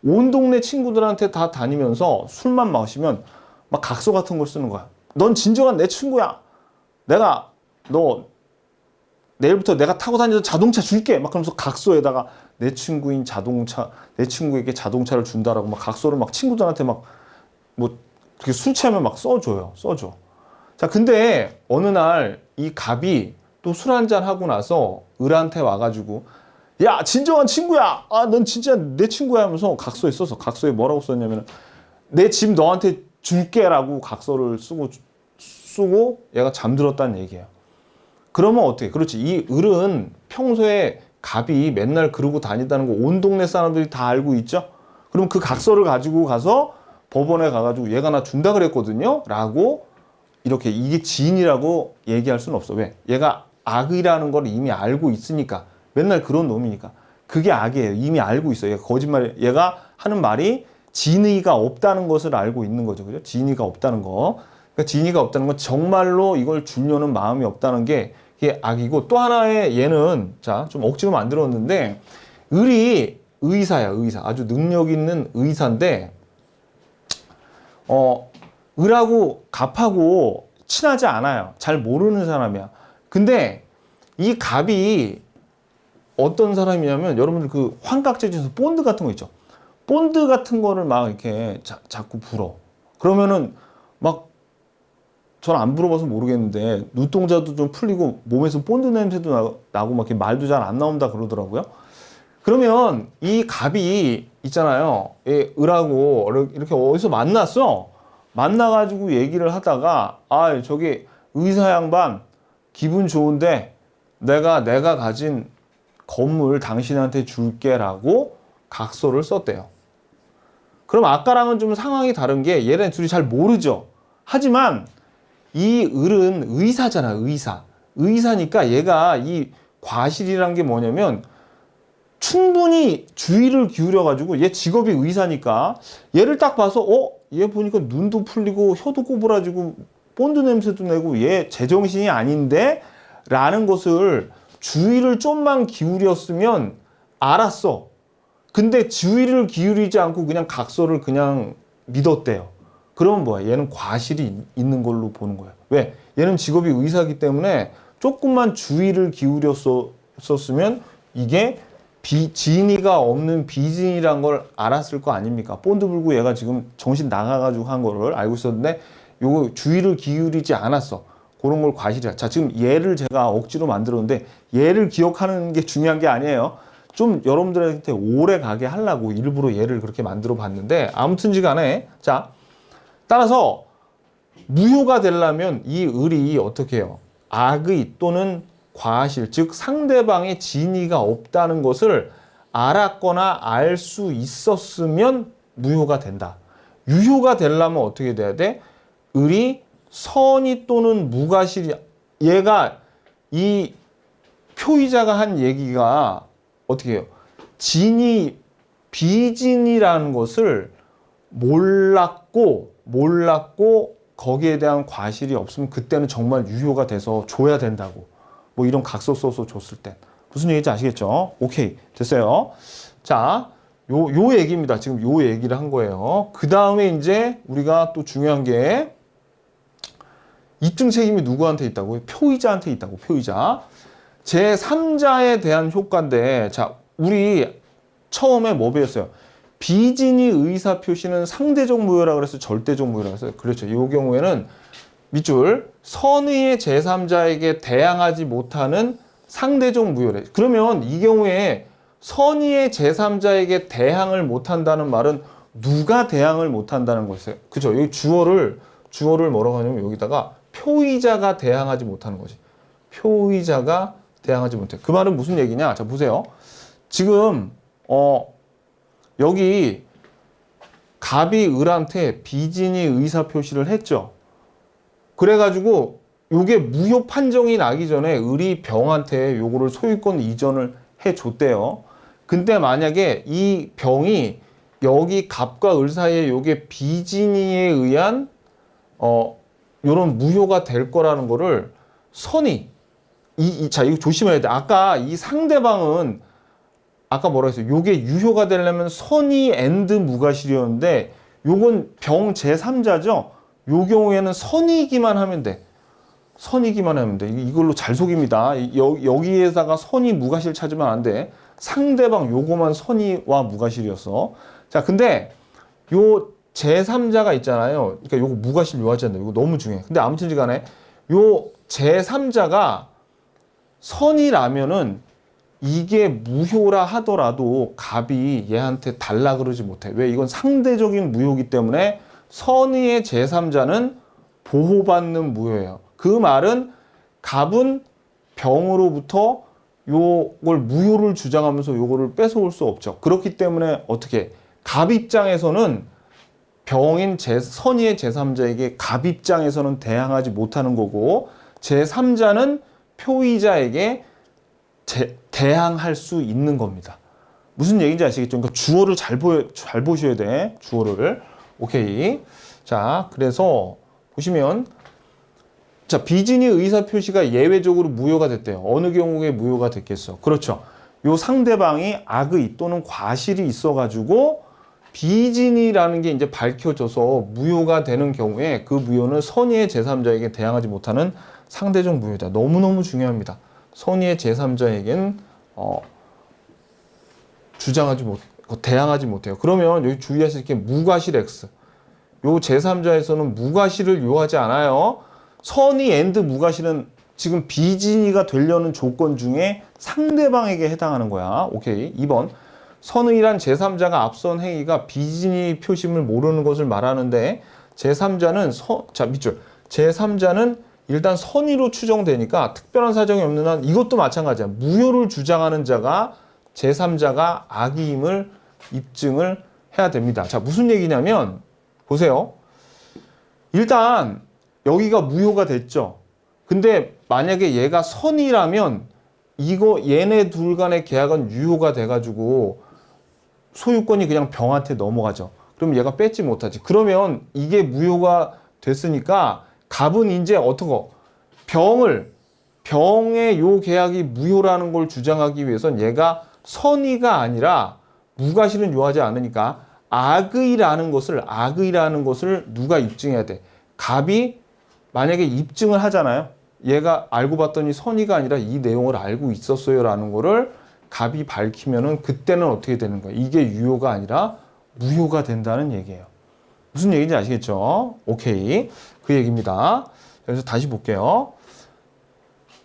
온 동네 친구들한테 다 다니면서 술만 마시면 막 각서 같은 걸 쓰는 거야. 넌 진정한 내 친구야. 내가 너 내일부터 내가 타고 다니던 자동차 줄게. 막 그러면서 각서에다가 내 친구인 자동차, 내 친구에게 자동차를 준다라고 막 각서를 막 친구들한테 막 뭐 그렇게 술 취하면 막 써줘요. 써줘. 자, 근데 어느 날 이 갑이 또 술 한잔 하고 나서 을한테 와가지고 야, 진정한 친구야. 아, 넌 진짜 내 친구야 하면서 각서에 써서 각서에 뭐라고 썼냐면 내 집 너한테 줄게라고 각서를 쓰고 얘가 잠들었다는 얘기예요. 그러면 어떻게? 그렇지. 이 을은 평소에 갑이 맨날 그러고 다니다는 거 온 동네 사람들이 다 알고 있죠? 그럼 그 각서를 가지고 가서 법원에 가가지고 얘가 나 준다 그랬거든요? 라고 이렇게 이게 지인이라고 얘기할 수는 없어. 왜? 얘가 악이라는 걸 이미 알고 있으니까. 맨날 그런 놈이니까. 그게 악이에요. 이미 알고 있어요. 얘가 거짓말, 얘가 하는 말이 진의가 없다는 것을 알고 있는 거죠. 그죠? 진의가 없다는 거. 그러니까 진의가 없다는 건 정말로 이걸 주려는 마음이 없다는 게 이게 악이고 또 하나의 얘는 자, 좀 억지로 만들었는데 을이 의사야, 의사. 아주 능력 있는 의사인데 을하고 갑하고 친하지 않아요. 잘 모르는 사람이야. 근데 이 갑이 어떤 사람이냐면 여러분들 그 환각제주에서 본드 같은 거 있죠. 본드 같은 거를 막 이렇게 자꾸 불어. 그러면은 막 전 안 불어봐서 모르겠는데 눈동자도 좀 풀리고 몸에서 본드 냄새도 나고 막 이렇게 말도 잘 안 나온다 그러더라고요. 그러면 이 갑이 있잖아요. 이 을하고 이렇게 어디서 만났어. 만나가지고 얘기를 하다가 아 저기 의사 양반 기분 좋은데 내가 가진 건물 당신한테 줄게라고 각서를 썼대요. 그럼 아까랑은 좀 상황이 다른 게 얘네 둘이 잘 모르죠. 하지만 이 을은 의사잖아, 의사. 의사니까 얘가 이 과실이란 게 뭐냐면 충분히 주의를 기울여가지고 얘 직업이 의사니까 얘를 딱 봐서 얘 보니까 눈도 풀리고 혀도 꼬부라지고 본드 냄새도 내고 얘 제정신이 아닌데? 라는 것을 주의를 좀만 기울였으면 알았어. 근데 주의를 기울이지 않고 그냥 각서를 그냥 믿었대요. 그러면 뭐야? 얘는 과실이 있는 걸로 보는 거야. 왜? 얘는 직업이 의사이기 때문에 조금만 주의를 기울였었으면 이게 진의가 없는 비진이란 걸 알았을 거 아닙니까? 본드 불고 얘가 지금 정신 나가가지고 한 거를 알고 있었는데 요거 주의를 기울이지 않았어. 그런 걸 과실이야. 자, 지금 얘를 제가 억지로 만들었는데 얘를 기억하는 게 중요한 게 아니에요. 좀 여러분들한테 오래 가게 하려고 일부러 얘를 그렇게 만들어 봤는데 아무튼지 간에 자, 따라서 무효가 되려면 이 을이 어떻게 해요? 악의 또는 과실, 즉 상대방의 진의가 없다는 것을 알았거나 알 수 있었으면 무효가 된다. 유효가 되려면 어떻게 돼야 돼? 을이 선의 또는 무과실이 얘가 이 표의자가 한 얘기가 어떻게 해요? 진의, 비진이라는 것을 몰랐고 거기에 대한 과실이 없으면 그때는 정말 유효가 돼서 줘야 된다고. 뭐 이런 각서 써서 줬을 때. 무슨 얘기인지 아시겠죠? 오케이. 됐어요. 자, 요 얘기입니다. 지금 요 얘기를 한 거예요. 그 다음에 이제 우리가 또 중요한 게 입증 책임이 누구한테 있다고요? 표의자한테 있다고, 표의자. 제3자에 대한 효과인데, 자, 우리 처음에 뭐 배웠어요? 비진의 의사 표시는 상대적 무효라 그래서 절대적 무효라 그랬어요. 그렇죠. 이 경우에는 밑줄 선의의 제3자에게 대항하지 못하는 상대적 무효래. 그러면 이 경우에 선의의 제3자에게 대항을 못한다는 말은 누가 대항을 못한다는 거였어요. 그죠? 여기 주어를 뭐라고 하냐면 여기다가 표의자가 대항하지 못하는 거지. 표의자가 대항하지 못해. 그 말은 무슨 얘기냐? 자, 보세요. 지금 여기 갑이 을한테 비진의 의사 표시를 했죠. 그래가지고 요게 무효 판정이 나기 전에 을이 병한테 요거를 소유권 이전을 해줬대요. 근데 만약에 이 병이 여기 갑과 을 사이에 요게 비진의에 의한 요런 무효가 될 거라는 거를 선의 자 이거 조심해야 돼. 아까 이 상대방은 아까 뭐라 했어요? 요게 유효가 되려면 선의 앤드 무과실이었는데 요건 병 제3자죠. 요 경우에는 선의기만 하면 돼. 선의기만 하면 돼. 이걸로 잘 속입니다. 여기에다가 선의 무과실 찾으면 안 돼. 상대방 요거만 선의와 무과실이었어. 자, 근데 요 제3자가 있잖아요. 그러니까 요거 무과실 요하지 않나. 이거 너무 중요해. 근데 아무튼 간에 요 제3자가 선의라면은 이게 무효라 하더라도 갑이 얘한테 달라 그러지 못해. 왜? 이건 상대적인 무효이기 때문에 선의의 제3자는 보호받는 무효예요. 그 말은 갑은 병으로부터 요걸 무효를 주장하면서 요거를 뺏어올 수 없죠. 그렇기 때문에 어떻게? 갑 입장에서는 병인 선의의 제3자에게 갑 입장에서는 대항하지 못하는 거고 제3자는 표의자에게 대항할 수 있는 겁니다. 무슨 얘기인지 아시겠죠? 그러니까 주어를 잘 보셔야 돼. 주어를. 오케이. 자, 그래서 보시면 자, 비진의 의사 표시가 예외적으로 무효가 됐대요. 어느 경우에 무효가 됐겠어? 그렇죠. 요 상대방이 악의 또는 과실이 있어가지고 비진이라는 게 이제 밝혀져서 무효가 되는 경우에 그 무효는 선의의 제3자에게 대항하지 못하는 상대적 무효다. 너무너무 중요합니다. 선의의 제3자에겐 대항하지 못해요. 그러면 여기 주의하실 게 무과실 X. 요 제3자에서는 무과실을 요하지 않아요. 선의 앤드 무과실은 지금 비진이가 되려는 조건 중에 상대방에게 해당하는 거야. 오케이. 2번. 선의란 제3자가 앞선 행위가 비진이 표심을 모르는 것을 말하는데 제3자는 자, 밑줄. 제3자는 일단 선의로 추정되니까 특별한 사정이 없는 한 이것도 마찬가지야. 무효를 주장하는 자가 제3자가 악의임을 입증을 해야 됩니다. 자, 무슨 얘기냐면 보세요. 일단 여기가 무효가 됐죠. 근데 만약에 얘가 선의라면 얘네 둘 간의 계약은 유효가 돼가지고 소유권이 그냥 병한테 넘어가죠. 그럼 얘가 뺏지 못하지. 그러면 이게 무효가 됐으니까 갑은 이제 어떻게 병의 요 계약이 무효라는 걸 주장하기 위해선 얘가 선의가 아니라 무과실은 요하지 않으니까 악의라는 것을 누가 입증해야 돼? 갑이 만약에 입증을 하잖아요. 얘가 알고 봤더니 선의가 아니라 이 내용을 알고 있었어요 라는 거를 갑이 밝히면은 그때는 어떻게 되는 거야? 이게 유효가 아니라 무효가 된다는 얘기예요. 무슨 얘기인지 아시겠죠? 오케이. 그 얘기입니다. 그래서 다시 볼게요.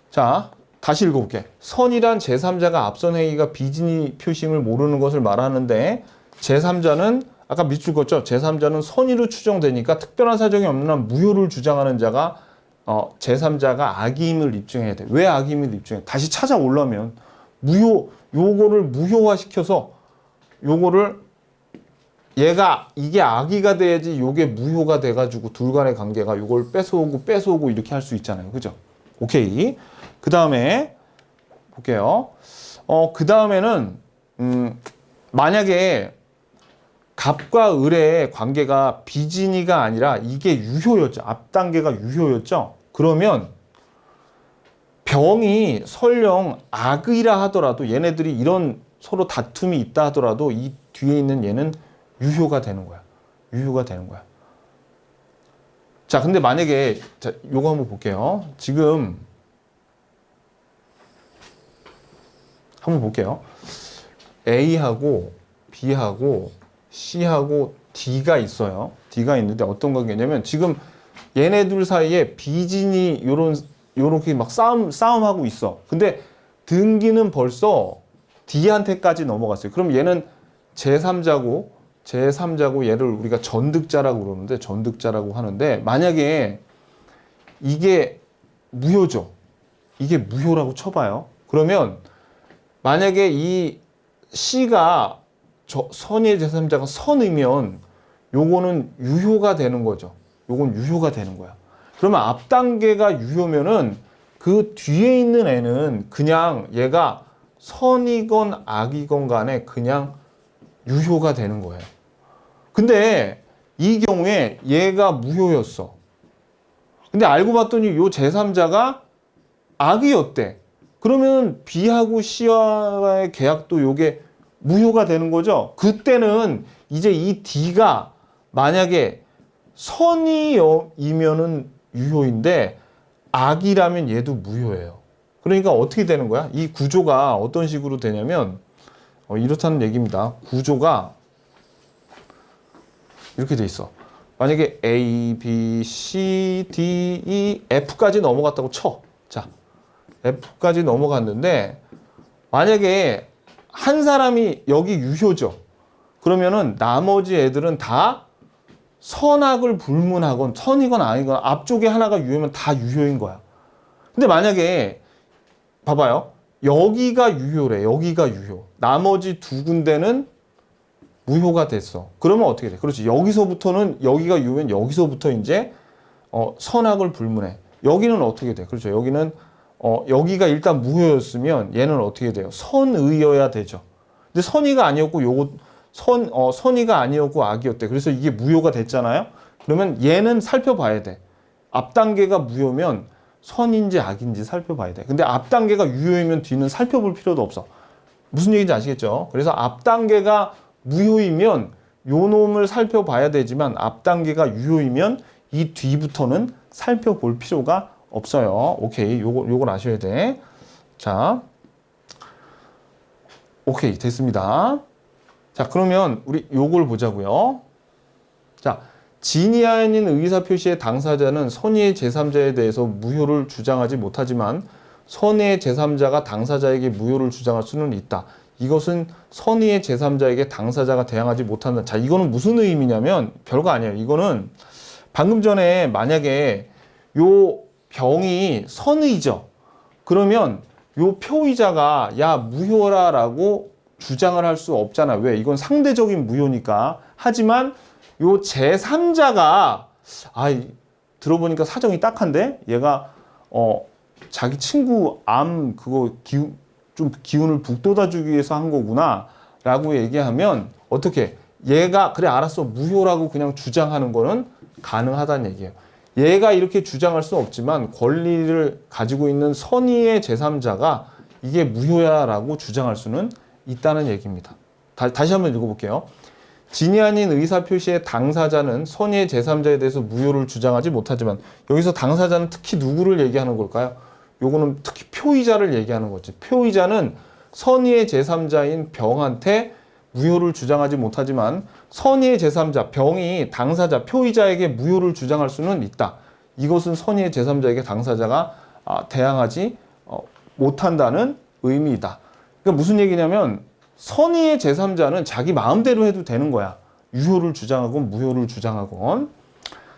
자, 다시 읽어볼게. 선이란 제3자가 앞선 행위가 비진이 표심을 모르는 것을 말하는데 제3자는 아까 밑줄 걷죠? 제3자는 선의로 추정되니까 특별한 사정이 없는 한 무효를 주장하는 자가 제3자가 악의임을 입증해야 돼. 왜 악의임을 입증해? 다시 찾아오려면 요거를 무효화시켜서 요거를 얘가 이게 악의가 돼야지 요게 무효가 돼가지고 둘 간의 관계가 요걸 뺏어오고 이렇게 할 수 있잖아요. 그죠? 오케이. 그 다음에 볼게요. 그 다음에는 만약에 갑과 을의 관계가 비진이가 아니라 이게 유효였죠. 앞 단계가 유효였죠. 그러면 병이 설령 악의라 하더라도 얘네들이 이런 서로 다툼이 있다 하더라도 이 뒤에 있는 얘는 유효가 되는 거야. 유효가 되는 거야. 자, 근데 만약에 자, 요거 한번 볼게요. 지금 한번 볼게요. A하고 B하고 C하고 D가 있어요. D가 있는데 어떤 관계냐면 지금 얘네들 사이에 비진이 요렇게 막 싸움하고 있어. 근데 등기는 벌써 D한테까지 넘어갔어요. 그럼 얘는 제3자고 얘를 우리가 전득자라고 그러는데 전득자라고 하는데 만약에 이게 무효죠. 이게 무효라고 쳐봐요. 그러면 만약에 이 C가 선의의 제3자가 선이면 요거는 유효가 되는 거죠. 요건 유효가 되는 거야. 그러면 앞 단계가 유효면은 그 뒤에 있는 애는 그냥 얘가 선이건 악이건 간에 그냥 유효가 되는 거예요. 근데 이 경우에 얘가 무효였어. 근데 알고 봤더니 요 제3자가 악이었대. 그러면 B하고 C와의 계약도 요게 무효가 되는 거죠. 그때는 이제 이 D가 만약에 선이면은 유효인데 악이라면 얘도 무효예요. 그러니까 어떻게 되는 거야? 이 구조가 어떤 식으로 되냐면 이렇다는 얘기입니다. 구조가 이렇게 돼 있어. 만약에 A, B, C, D, E, F까지 넘어갔다고 쳐. 자, F까지 넘어갔는데 만약에 한 사람이 여기 유효죠. 그러면은 나머지 애들은 다 선악을 불문하건 선이건 아니건 앞쪽에 하나가 유효면 다 유효인 거야. 근데 만약에 봐봐요. 여기가 유효래. 여기가 유효. 나머지 두 군데는 무효가 됐어. 그러면 어떻게 돼? 그렇지. 여기서부터는 여기가 유효면 여기서부터 이제 선악을 불문해. 여기는 어떻게 돼? 그렇죠. 여기는 여기가 일단 무효였으면 얘는 어떻게 돼요? 선의여야 되죠. 근데 선의가 아니었고 요거 선의가 아니었고 악이었대. 그래서 이게 무효가 됐잖아요. 그러면 얘는 살펴봐야 돼. 앞 단계가 무효면 선인지 악인지 살펴봐야 돼. 근데 앞 단계가 유효이면 뒤는 살펴볼 필요도 없어. 무슨 얘기인지 아시겠죠? 그래서 앞 단계가 무효이면 요 놈을 살펴봐야 되지만 앞 단계가 유효이면 이 뒤부터는 살펴볼 필요가 없어요. 오케이. 요걸 아셔야 돼. 자. 오케이. 됐습니다. 자, 그러면 우리 요걸 보자고요. 자, 진위 아닌 의사표시의 당사자는 선의의 제3자에 대해서 무효를 주장하지 못하지만 선의의 제3자가 당사자에게 무효를 주장할 수는 있다. 이것은 선의의 제3자에게 당사자가 대항하지 못한다. 자, 이거는 무슨 의미냐면 별거 아니에요. 이거는 방금 전에 만약에 요 병이 선의죠. 그러면 요 표의자가 야 무효라라고 주장을 할 수 없잖아. 왜? 이건 상대적인 무효니까. 하지만 요 제3자가 들어보니까 사정이 딱한데 얘가 자기 친구 암 그거 좀 기운을 북돋아주기 위해서 한 거구나 라고 얘기하면 어떻게 얘가 그래 알았어 무효라고 그냥 주장하는 거는 가능하다는 얘기예요. 얘가 이렇게 주장할 수 없지만 권리를 가지고 있는 선의의 제3자가 이게 무효야라고 주장할 수는 있다는 얘기입니다. 다시 한번 읽어볼게요. 진위 아닌 의사표시의 당사자는 선의의 제3자에 대해서 무효를 주장하지 못하지만 여기서 당사자는 특히 누구를 얘기하는 걸까요? 요거는 특히 표의자를 얘기하는 거지. 표의자는 선의의 제3자인 병한테 무효를 주장하지 못하지만 선의의 제3자, 병이 당사자, 표의자에게 무효를 주장할 수는 있다. 이것은 선의의 제3자에게 당사자가 대항하지 못한다는 의미이다. 그러니까 무슨 얘기냐면 선의의 제3자는 자기 마음대로 해도 되는 거야. 유효를 주장하건 무효를 주장하건.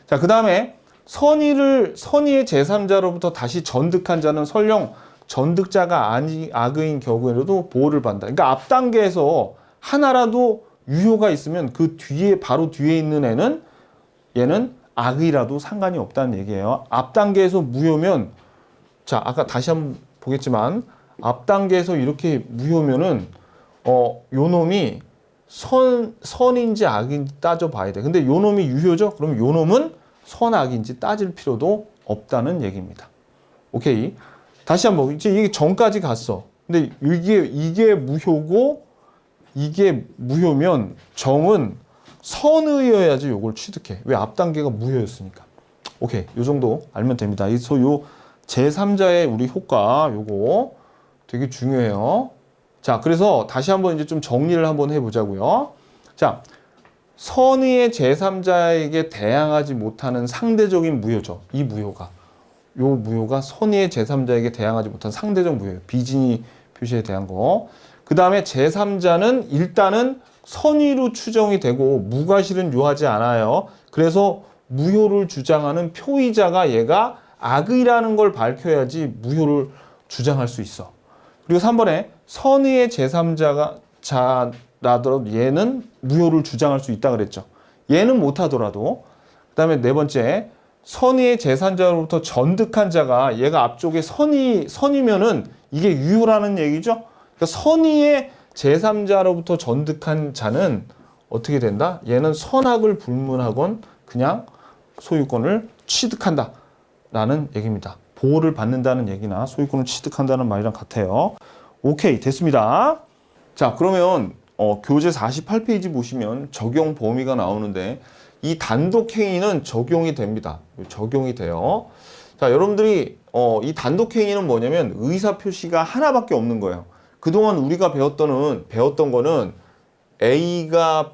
자, 그 다음에 선의의 제3자로부터 다시 전득한 자는 설령 전득자가 악의인 경우에도 보호를 받는다. 그러니까 앞 단계에서 하나라도 유효가 있으면 그 뒤에 바로 뒤에 있는 얘는 악의라도 상관이 없다는 얘기예요. 앞 단계에서 무효면 자 아까 다시 한번 보겠지만 앞 단계에서 이렇게 무효면은 요 놈이 선인지 악인지 따져봐야 돼. 근데 요 놈이 유효죠? 그럼 요 놈은 선악인지 따질 필요도 없다는 얘기입니다. 오케이. 다시 한번 이제 이게 전까지 갔어. 근데 이게 무효고 이게 무효면 정은 선의여야지 요걸 취득해. 왜? 앞 단계가 무효였으니까. 오케이. 요 정도 알면 됩니다. 그래서 요 제3자의 우리 효과 요거 되게 중요해요. 자, 그래서 다시 한번 이제 좀 정리를 한번 해보자고요. 자, 선의의 제3자에게 대항하지 못하는 상대적인 무효죠. 이 무효가. 요 무효가 선의의 제3자에게 대항하지 못한 상대적 무효예요. 비진이 표시에 대한 거. 그 다음에 제3자는 일단은 선의로 추정이 되고 무과실은 요하지 않아요. 그래서 무효를 주장하는 표의자가 얘가 악의라는 걸 밝혀야지 무효를 주장할 수 있어. 그리고 3번에 선의의 제3자가 자라더라도 얘는 무효를 주장할 수 있다 그랬죠. 얘는 못하더라도. 그 다음에 네 번째, 선의의 제3자로부터 전득한 자가 얘가 앞쪽에 선이면은 이게 유효라는 얘기죠. 그러니까 선의의 제3자로부터 전득한 자는 어떻게 된다? 얘는 선악을 불문하건 그냥 소유권을 취득한다 라는 얘기입니다. 보호를 받는다는 얘기나 소유권을 취득한다는 말이랑 같아요. 오케이, 됐습니다. 자, 그러면 교재 48페이지 보시면 적용 범위가 나오는데 이 단독행위는 적용이 됩니다. 적용이 돼요. 자, 여러분들이 이 단독행위는 뭐냐면 의사표시가 하나밖에 없는 거예요. 그동안 우리가 배웠던 거는 A가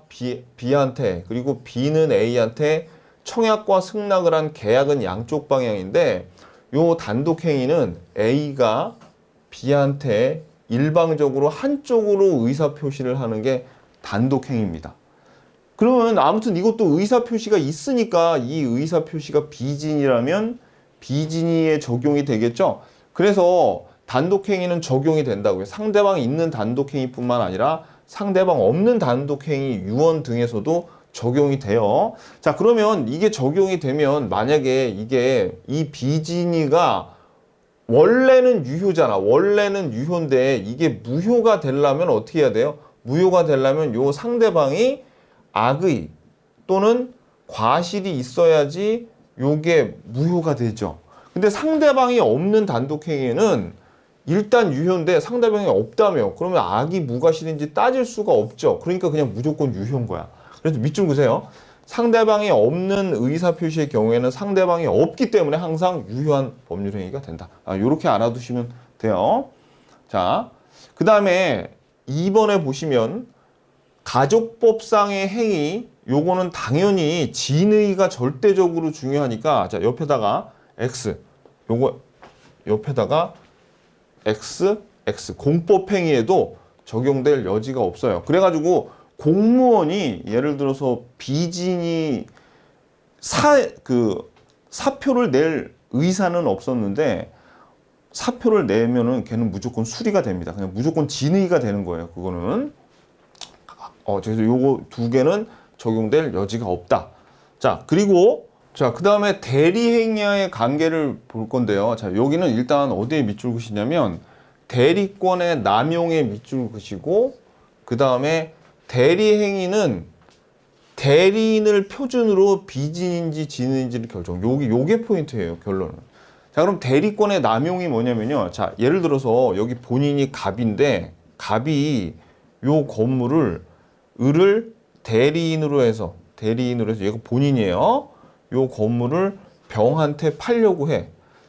B한테 그리고 B는 A한테 청약과 승낙을 한 계약은 양쪽 방향인데 요 단독행위는 A가 B한테 일방적으로 한쪽으로 의사표시를 하는 게 단독행위입니다. 그러면 아무튼 이것도 의사표시가 있으니까 이 의사표시가 비진이라면 비진이에 적용이 되겠죠. 그래서 단독행위는 적용이 된다고요. 상대방이 있는 단독행위뿐만 아니라 상대방 없는 단독행위, 유언 등에서도 적용이 돼요. 자, 그러면 이게 적용이 되면 만약에 이 비진이가 원래는 유효잖아. 원래는 유효인데 이게 무효가 되려면 어떻게 해야 돼요? 무효가 되려면 요 상대방이 악의 또는 과실이 있어야지 요게 무효가 되죠. 근데 상대방이 없는 단독행위는 일단 유효인데 상대방이 없다며. 그러면 악이 무과실인지 따질 수가 없죠. 그러니까 그냥 무조건 유효인 거야. 그래서 밑줄 그세요. 상대방이 없는 의사표시의 경우에는 상대방이 없기 때문에 항상 유효한 법률행위가 된다. 요렇게 알아두시면 돼요. 자, 그 다음에 2번에 보시면 가족법상의 행위, 요거는 당연히 진의가 절대적으로 중요하니까 자, 옆에다가 X, 요거 옆에다가 X, 공법행위에도 적용될 여지가 없어요. 그래가지고 공무원이 예를 들어서 비진이 사표를 낼 의사는 없었는데 사표를 내면은 걔는 무조건 수리가 됩니다. 그냥 무조건 진의가 되는 거예요. 그거는. 그래서 요거 두 개는 적용될 여지가 없다. 자, 그리고 그 다음에 대리행위와의 관계를 볼 건데요. 자, 여기는 일단 어디에 밑줄 그시냐면 대리권의 남용에 밑줄 그시고 그 다음에 대리행위는 대리인을 표준으로 비진인지 진인지를 결정. 요게 포인트예요, 결론은. 자, 그럼 대리권의 남용이 뭐냐면요. 자, 예를 들어서 여기 본인이 갑인데 갑이 요 건물을 을을 대리인으로 해서 얘가 본인이에요. 요 건물을 병한테 팔려고 해.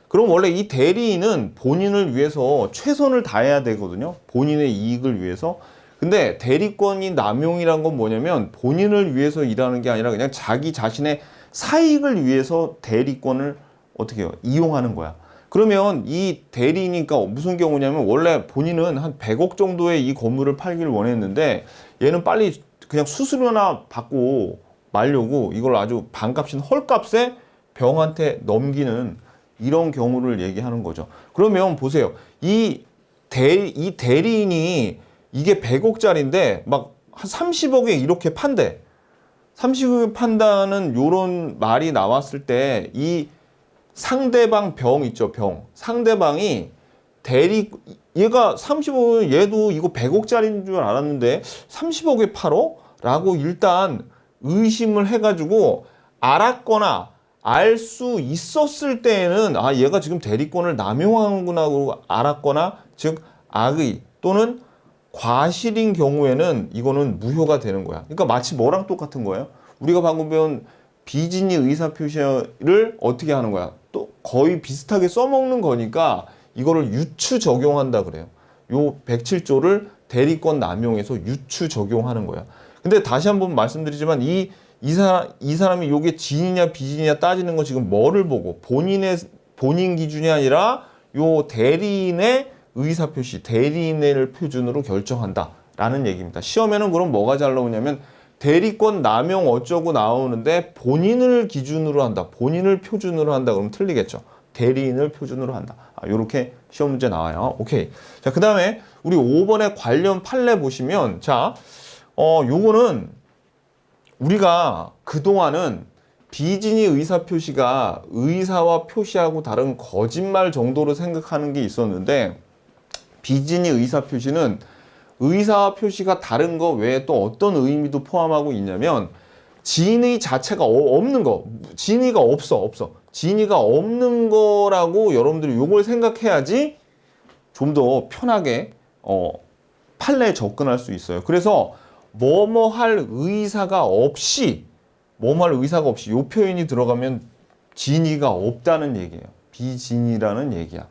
그럼 원래 이 대리인은 본인을 위해서 최선을 다해야 되거든요. 본인의 이익을 위해서. 근데 대리권이 남용이란 건 뭐냐면 본인을 위해서 일하는 게 아니라 그냥 자기 자신의 사익을 위해서 대리권을 어떻게 해요? 이용하는 거야. 그러면 이 대리니까 무슨 경우냐면 원래 본인은 한 100억 정도의 이 건물을 팔기를 원했는데 얘는 빨리 그냥 수수료나 받고 말려고 이걸 아주 반값인 헐값에 병한테 넘기는 이런 경우를 얘기하는 거죠. 그러면 보세요. 이 대리인이 이게 100억짜리인데 막 한 30억에 이렇게 판대. 30억에 판다는 요런 말이 나왔을 때 이 상대방 병 있죠, 병. 상대방이 얘가 30억, 얘도 이거 100억짜리인 줄 알았는데 30억에 팔어? 라고 일단 의심을 해가지고 알았거나 알 수 있었을 때에는 얘가 지금 대리권을 남용하는구나 하고 알았거나 즉 악의 또는 과실인 경우에는 이거는 무효가 되는 거야. 그러니까 마치 뭐랑 똑같은 거예요? 우리가 방금 배운 비진이 의사표시를 어떻게 하는 거야? 또 거의 비슷하게 써먹는 거니까 이거를 유추 적용한다 그래요. 요 107조를 대리권 남용해서 유추 적용하는 거야. 근데 다시 한번 말씀드리지만 이 사람이 요게 진이냐 비진이냐 따지는 거 지금 뭐를 보고 본인 기준이 아니라 요 대리인의 의사표시, 대리인을 표준으로 결정한다라는 얘기입니다. 시험에는 그럼 뭐가 잘 나오냐면 대리권 남용 어쩌고 나오는데 본인을 기준으로 한다, 본인을 표준으로 한다 그러면 틀리겠죠. 대리인을 표준으로 한다. 요렇게 시험 문제 나와요. 오케이. 자, 그 다음에 우리 5번의 관련 판례 보시면 자, 요거는 우리가 그동안은 비진이 의사표시가 의사와 표시하고 다른 거짓말 정도로 생각하는 게 있었는데 비진이 의사표시는 의사와 표시가 다른 거 외에 또 어떤 의미도 포함하고 있냐면 진의 자체가 없는 거, 진의가 없어. 진의가 없는 거라고 여러분들이 요걸 생각해야지 좀 더 편하게 판례에 접근할 수 있어요. 그래서 뭐뭐 할 의사가 없이 요 표현이 들어가면 진의가 없다는 얘기예요. 비진이라는 얘기야.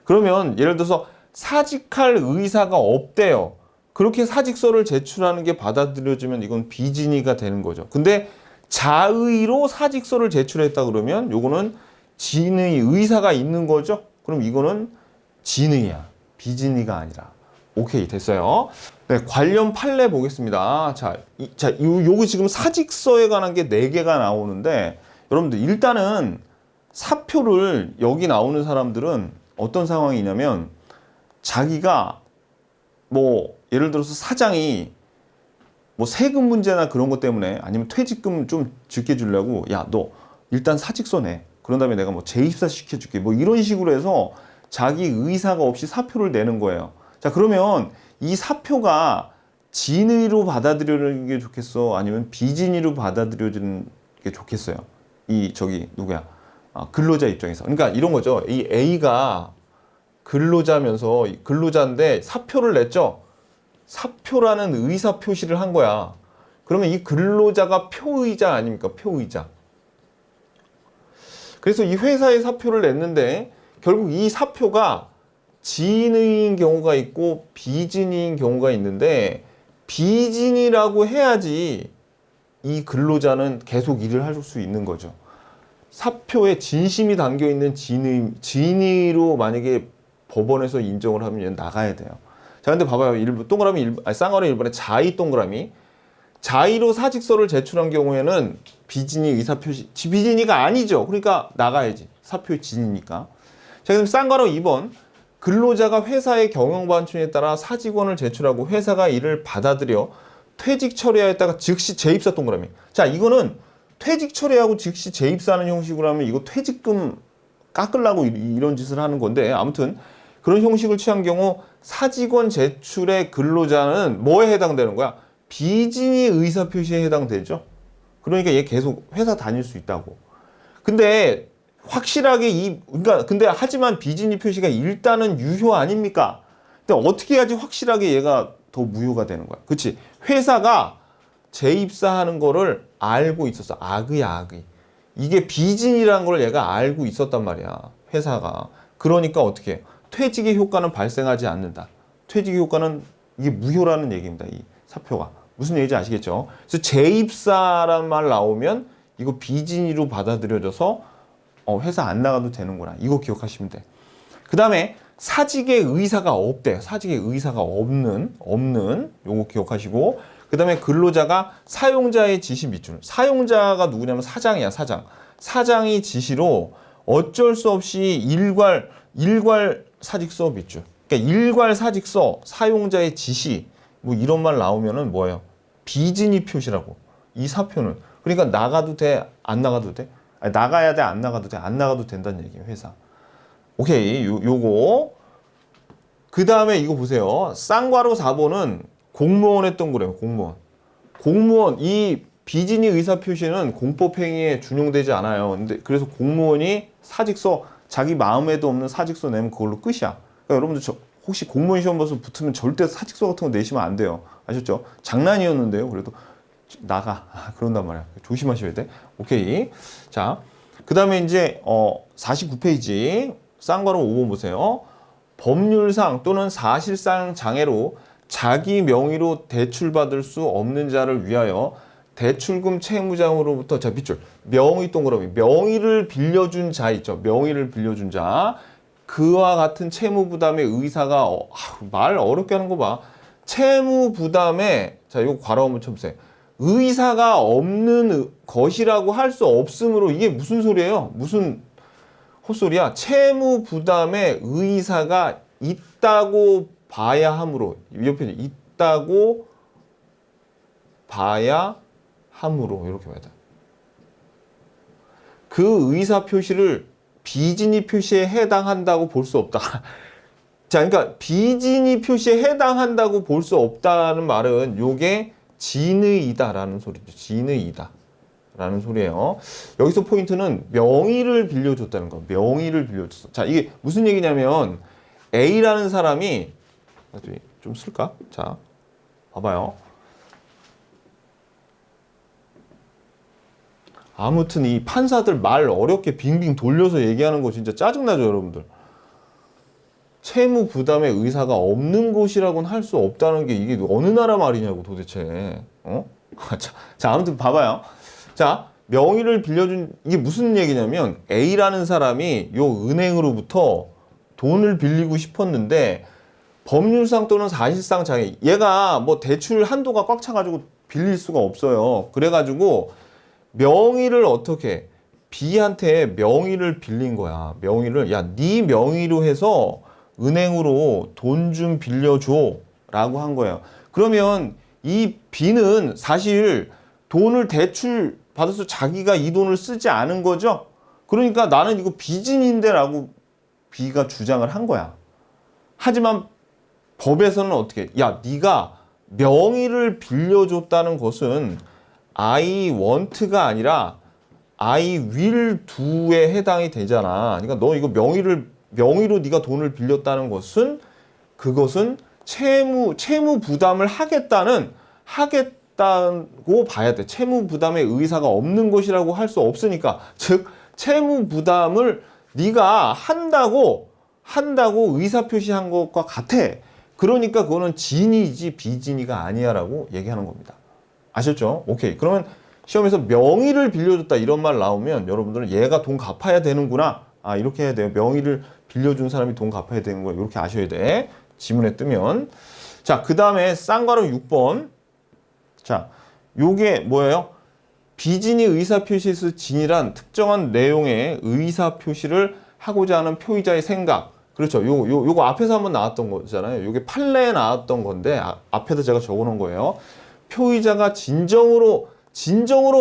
그러면 예를 들어서 사직할 의사가 없대요. 그렇게 사직서를 제출하는 게 받아들여지면 이건 비진의가 되는 거죠. 근데 자의로 사직서를 제출했다 그러면 요거는 진의 의사가 있는 거죠. 그럼 이거는 진의야. 비진의가 아니라. 오케이, 됐어요. 네, 관련 판례 보겠습니다. 요거 지금 사직서에 관한 게 4개가 나오는데 여러분들 일단은 사표를 여기 나오는 사람들은 어떤 상황이냐면 자기가 뭐 예를 들어서 사장이 뭐 세금 문제나 그런 것 때문에 아니면 퇴직금 좀 적게 주려고 야, 너 일단 사직서 내. 그런 다음에 내가 뭐 재입사 시켜줄게. 뭐 이런 식으로 해서 자기 의사가 없이 사표를 내는 거예요. 자, 그러면 이 사표가 진의로 받아들여지는 게 좋겠어? 아니면 비진의로 받아들여지는 게 좋겠어요? 근로자 입장에서. 그러니까 이런 거죠. 이 A가 근로자인데 사표를 냈죠? 사표라는 의사 표시를 한 거야. 그러면 이 근로자가 표의자 아닙니까? 표의자. 그래서 이 회사에 사표를 냈는데 결국 이 사표가 진의인 경우가 있고 비진의인 경우가 있는데 비진이라고 해야지 이 근로자는 계속 일을 할 수 있는 거죠. 사표에 진심이 담겨 있는 진의로 만약에 법원에서 인정을 하면 얘는 나가야 돼요. 자, 근데 봐봐요. 쌍괄호 1번에 자의 동그라미. 자의로 사직서를 제출한 경우에는 비진의 의사표시, 비진의가 아니죠. 그러니까 나가야지. 사표의 진이니까. 자, 그럼 쌍괄호 2번. 근로자가 회사의 경영반춘에 따라 사직원을 제출하고 회사가 이를 받아들여 퇴직 처리하였다가 즉시 재입사 동그라미. 자, 이거는 퇴직 처리하고 즉시 재입사하는 형식으로 하면 이거 퇴직금 깎으려고 이런 짓을 하는 건데 아무튼 그런 형식을 취한 경우 사직원 제출의 근로자는 뭐에 해당되는 거야? 비진의 의사표시에 해당되죠. 그러니까 얘 계속 회사 다닐 수 있다고. 근데 확실하게 근데 하지만 비진의 표시가 일단은 유효 아닙니까? 근데 어떻게 해야지 확실하게 얘가 더 무효가 되는 거야? 그치? 회사가 재입사하는 거를 알고 있었어. 악의야. 이게 비진이라는 걸 얘가 알고 있었단 말이야. 회사가. 그러니까 어떻게 해요? 퇴직의 효과는 발생하지 않는다. 퇴직의 효과는 이게 무효라는 얘기입니다. 이 사표가. 무슨 얘기인지 아시겠죠? 그래서 재입사란 말 나오면 이거 비진이로 받아들여져서 회사 안 나가도 되는구나. 이거 기억하시면 돼. 그 다음에 사직의 의사가 없대요. 사직의 의사가 없는 요거 기억하시고 그 다음에 근로자가 사용자의 지시 밑줄. 사용자가 누구냐면 사장이야. 사장이 지시로 어쩔 수 없이 일괄 사직서 밑줄. 그러니까 일괄 사직서 사용자의 지시 뭐 이런 말 나오면은 뭐예요? 비진의 표시라고. 이 사표는. 그러니까 나가도 돼? 안 나가도 돼? 아니, 나가야 돼? 안 나가도 돼? 안 나가도 된다는 얘기예요. 회사. 오케이. 요거. 그 다음에 이거 보세요. 쌍괄호 4번은 공무원 했던 거래요. 공무원. 이 비진의 의사표시는 공법행위에 준용되지 않아요. 근데 그래서 공무원이 사직서 자기 마음에도 없는 사직서 내면 그걸로 끝이야. 그러니까 여러분들 혹시 공무원 시험 봐서 붙으면 절대 사직서 같은 거 내시면 안 돼요. 아셨죠? 장난이었는데요. 그래도 나가. 그런단 말이야. 조심하셔야 돼. 오케이. 자, 그 다음에 이제 49페이지 쌍괄호 5번 보세요. 법률상 또는 사실상 장애로 자기 명의로 대출받을 수 없는 자를 위하여 대출금 채무자로부터, 자, 밑줄 명의 동그라미, 명의를 빌려준 자 있죠. 명의를 빌려준 자, 그와 같은 채무 부담의 의사가 말 어렵게 하는 거 봐. 채무 부담에, 자, 이거 괄호 한번 쳐보세요. 의사가 없는 것이라고 할 수 없으므로, 이게 무슨 소리예요? 무슨 헛소리야? 채무 부담에 의사가 있다고 봐야 함으로, 옆에 있다고 봐야 함으로, 이렇게 봐야 돼. 그 의사 표시를 비진의 표시에 해당한다고 볼 수 없다. 자, 그러니까 비진의 표시에 해당한다고 볼 수 없다는 말은 요게 진의이다라는 소리죠. 진의이다라는 소리예요. 여기서 포인트는 명의를 빌려줬다는 거. 명의를 빌려줬어. 자, 이게 무슨 얘기냐면 A라는 사람이, 좀 쓸까? 자, 봐봐요. 아무튼 이 판사들 말 어렵게 빙빙 돌려서 얘기하는 거 진짜 짜증나죠, 여러분들. 채무 부담의 의사가 없는 곳이라고는 할 수 없다는 게 이게 어느 나라 말이냐고 도대체. 자, 아무튼 봐봐요. 자, 명의를 빌려준, 이게 무슨 얘기냐면 A라는 사람이 요 은행으로부터 돈을 빌리고 싶었는데 법률상 또는 사실상 장애, 얘가 뭐 대출 한도가 꽉 차가지고 빌릴 수가 없어요. 그래가지고 명의를 어떻게, B한테 명의를 빌린 거야. 명의를, 야, 네 명의로 해서 은행으로 돈 좀 빌려줘 라고 한 거예요. 그러면 이 B는 사실 돈을 대출 받아서 자기가 이 돈을 쓰지 않은 거죠. 그러니까 나는 이거 빚인인데 라고 B가 주장을 한 거야. 하지만 법에서는 어떻게, 야, 네가 명의를 빌려줬다는 것은 I want가 아니라 I will do에 해당이 되잖아. 그러니까 너 이거 명의로 네가 돈을 빌렸다는 것은, 그것은 채무 부담을 하겠다고 봐야 돼. 채무 부담의 의사가 없는 것이라고 할 수 없으니까. 즉 채무 부담을 네가 한다고 의사 표시한 것과 같아. 그러니까 그거는 진이지 비진이가 아니야라고 얘기하는 겁니다. 아셨죠? 오케이. 그러면 시험에서 명의를 빌려줬다 이런 말 나오면 여러분들은 얘가 돈 갚아야 되는구나. 이렇게 해야 돼요. 명의를 빌려준 사람이 돈 갚아야 되는 거야. 이렇게 아셔야 돼. 지문에 뜨면. 자, 그 다음에 쌍괄호 6번. 자, 요게 뭐예요? 비진이 의사표시에서 진이란 특정한 내용의 의사표시를 하고자 하는 표의자의 생각. 그렇죠. 요거 앞에서 한번 나왔던 거잖아요. 요게 판례에 나왔던 건데, 앞에도 제가 적어 놓은 거예요. 표의자가 진정으로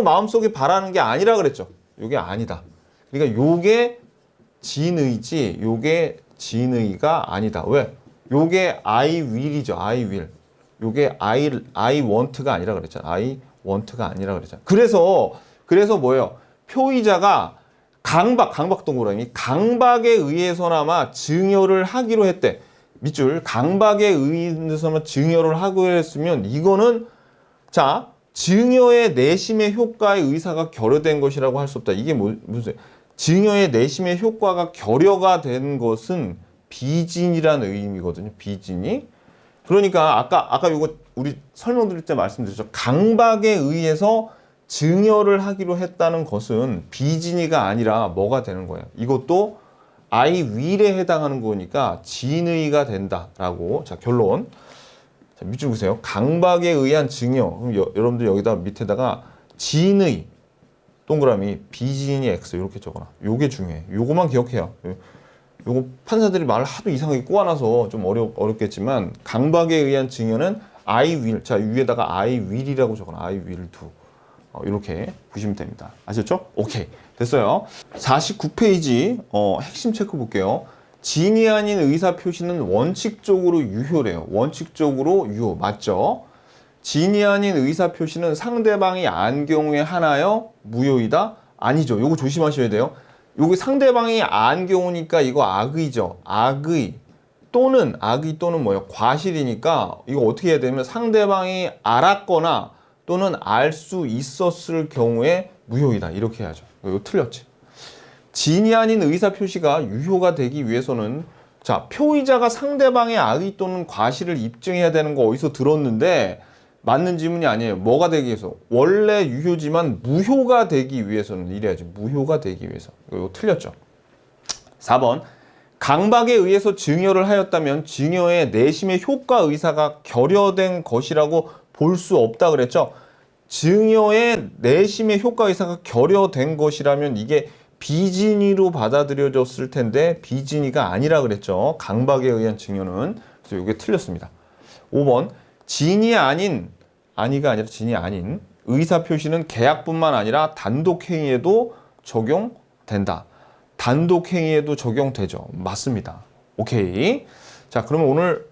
마음속에 바라는 게 아니라 그랬죠. 요게 아니다. 그러니까 요게 진의지, 요게 진의가 아니다. 왜? 요게 I will이죠. I will. 요게 I want가 아니라 그랬잖아. I want가 아니라 그랬잖아. 그래서 뭐예요? 표의자가 강박 동그라미, 강박에 의해서나마 증여를 하기로 했대. 밑줄, 강박에 의해서나마 증여를 하기로 했으면 이거는, 자, 증여의 내심의 효과의 의사가 결여된 것이라고 할 수 없다. 이게 무슨, 증여의 내심의 효과가 결여가 된 것은 비진이라는 의미거든요. 비진이. 그러니까 아까 요거 우리 설명드릴 때 말씀드렸죠. 강박에 의해서 증여를 하기로 했다는 것은 비진이가 아니라 뭐가 되는 거예요. 이것도 I will에 해당하는 거니까 진의가 된다라고. 자, 결론. 자, 밑줄 보세요. 강박에 의한 증여. 그럼 여러분들 여기다 밑에다가 진의 동그라미 비진이 X 이렇게 적어놔. 요게 중요해. 요거만 기억해요. 요거 판사들이 말을 하도 이상하게 꼬아놔서 좀 어렵겠지만 강박에 의한 증여는 I will. 자, 위에다가 I will이라고 적어놔. I will do. 이렇게 보시면 됩니다. 아셨죠? 오케이. 됐어요. 49페이지 핵심 체크 볼게요. 진이 아닌 의사표시는 원칙적으로 유효래요. 원칙적으로 유효. 맞죠? 진이 아닌 의사표시는 상대방이 안 경우에 하나요? 무효이다? 아니죠. 요거 조심하셔야 돼요. 요거 상대방이 안 경우니까 이거 악의죠. 악의 또는 악의 또는 뭐예요? 과실이니까 이거 어떻게 해야 되냐면 상대방이 알았거나 또는 알 수 있었을 경우에 무효이다. 이렇게 해야죠. 이거 틀렸지. 진이 아닌 의사 표시가 유효가 되기 위해서는 자, 표의자가 상대방의 악의 또는 과실을 입증해야 되는 거 어디서 들었는데 맞는 지문이 아니에요. 뭐가 되기 위해서? 원래 유효지만 무효가 되기 위해서는 이래야지. 무효가 되기 위해서. 이거 틀렸죠. 4번. 강박에 의해서 증여를 하였다면 증여의 내심의 효과 의사가 결여된 것이라고 볼 수 없다 그랬죠. 증여의 내심의 효과 의사가 결여된 것이라면 이게 비진의로 받아들여졌을 텐데 비진의가 아니라 그랬죠. 강박에 의한 증여는. 그래서 이게 틀렸습니다. 5번. 진이 아닌, 아니가 아니라 진이 아닌 의사표시는 계약뿐만 아니라 단독행위에도 적용된다. 단독행위에도 적용되죠. 맞습니다. 오케이. 자, 그러면 오늘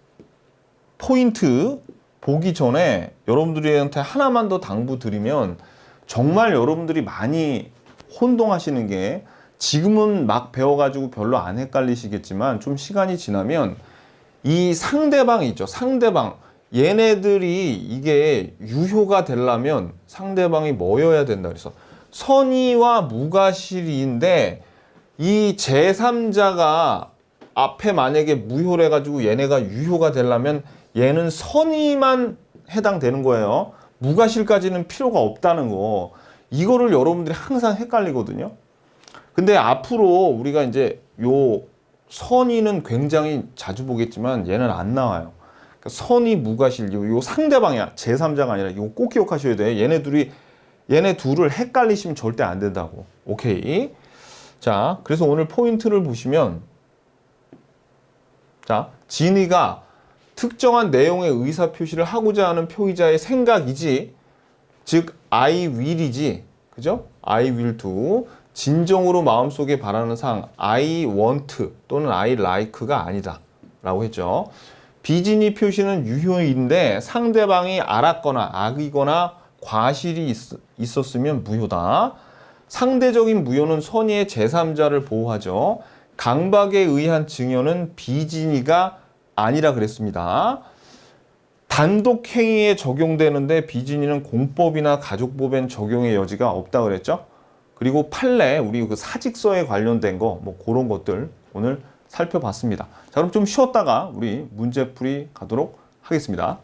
포인트 보기 전에 여러분들한테 하나만 더 당부드리면 정말 여러분들이 많이 혼동하시는 게 지금은 막 배워가지고 별로 안 헷갈리시겠지만 좀 시간이 지나면 이 상대방이 있죠. 상대방. 얘네들이 이게 유효가 되려면 상대방이 뭐여야 된다 그래서 선의와 무과실인데 이 제3자가 앞에 만약에 무효를 해가지고 얘네가 유효가 되려면 얘는 선의만 해당되는 거예요. 무과실까지는 필요가 없다는 거. 이거를 여러분들이 항상 헷갈리거든요. 근데 앞으로 우리가 이제 요 선의는 굉장히 자주 보겠지만 얘는 안 나와요. 그러니까 선의 무과실 요 상대방이야. 제3자가 아니라 이거 꼭 기억하셔야 돼. 얘네 둘을 헷갈리시면 절대 안 된다고. 오케이. 자, 그래서 오늘 포인트를 보시면 자, 진의가 특정한 내용의 의사 표시를 하고자 하는 표의자의 생각이지 즉 I will이지. 그죠? I will do. 진정으로 마음속에 바라는 사항 I want 또는 I like가 아니다. 라고 했죠. 비진의 표시는 유효인데 상대방이 알았거나 악이거나 과실이 있었으면 무효다. 상대적인 무효는 선의의 제3자를 보호하죠. 강박에 의한 증여는 비진의가 아니라 그랬습니다. 단독 행위에 적용되는데 비진의는 공법이나 가족법엔 적용의 여지가 없다 그랬죠. 그리고 판례 우리 그 사직서에 관련된 거 뭐 그런 것들 오늘 살펴봤습니다. 자, 그럼 좀 쉬었다가 우리 문제풀이 가도록 하겠습니다.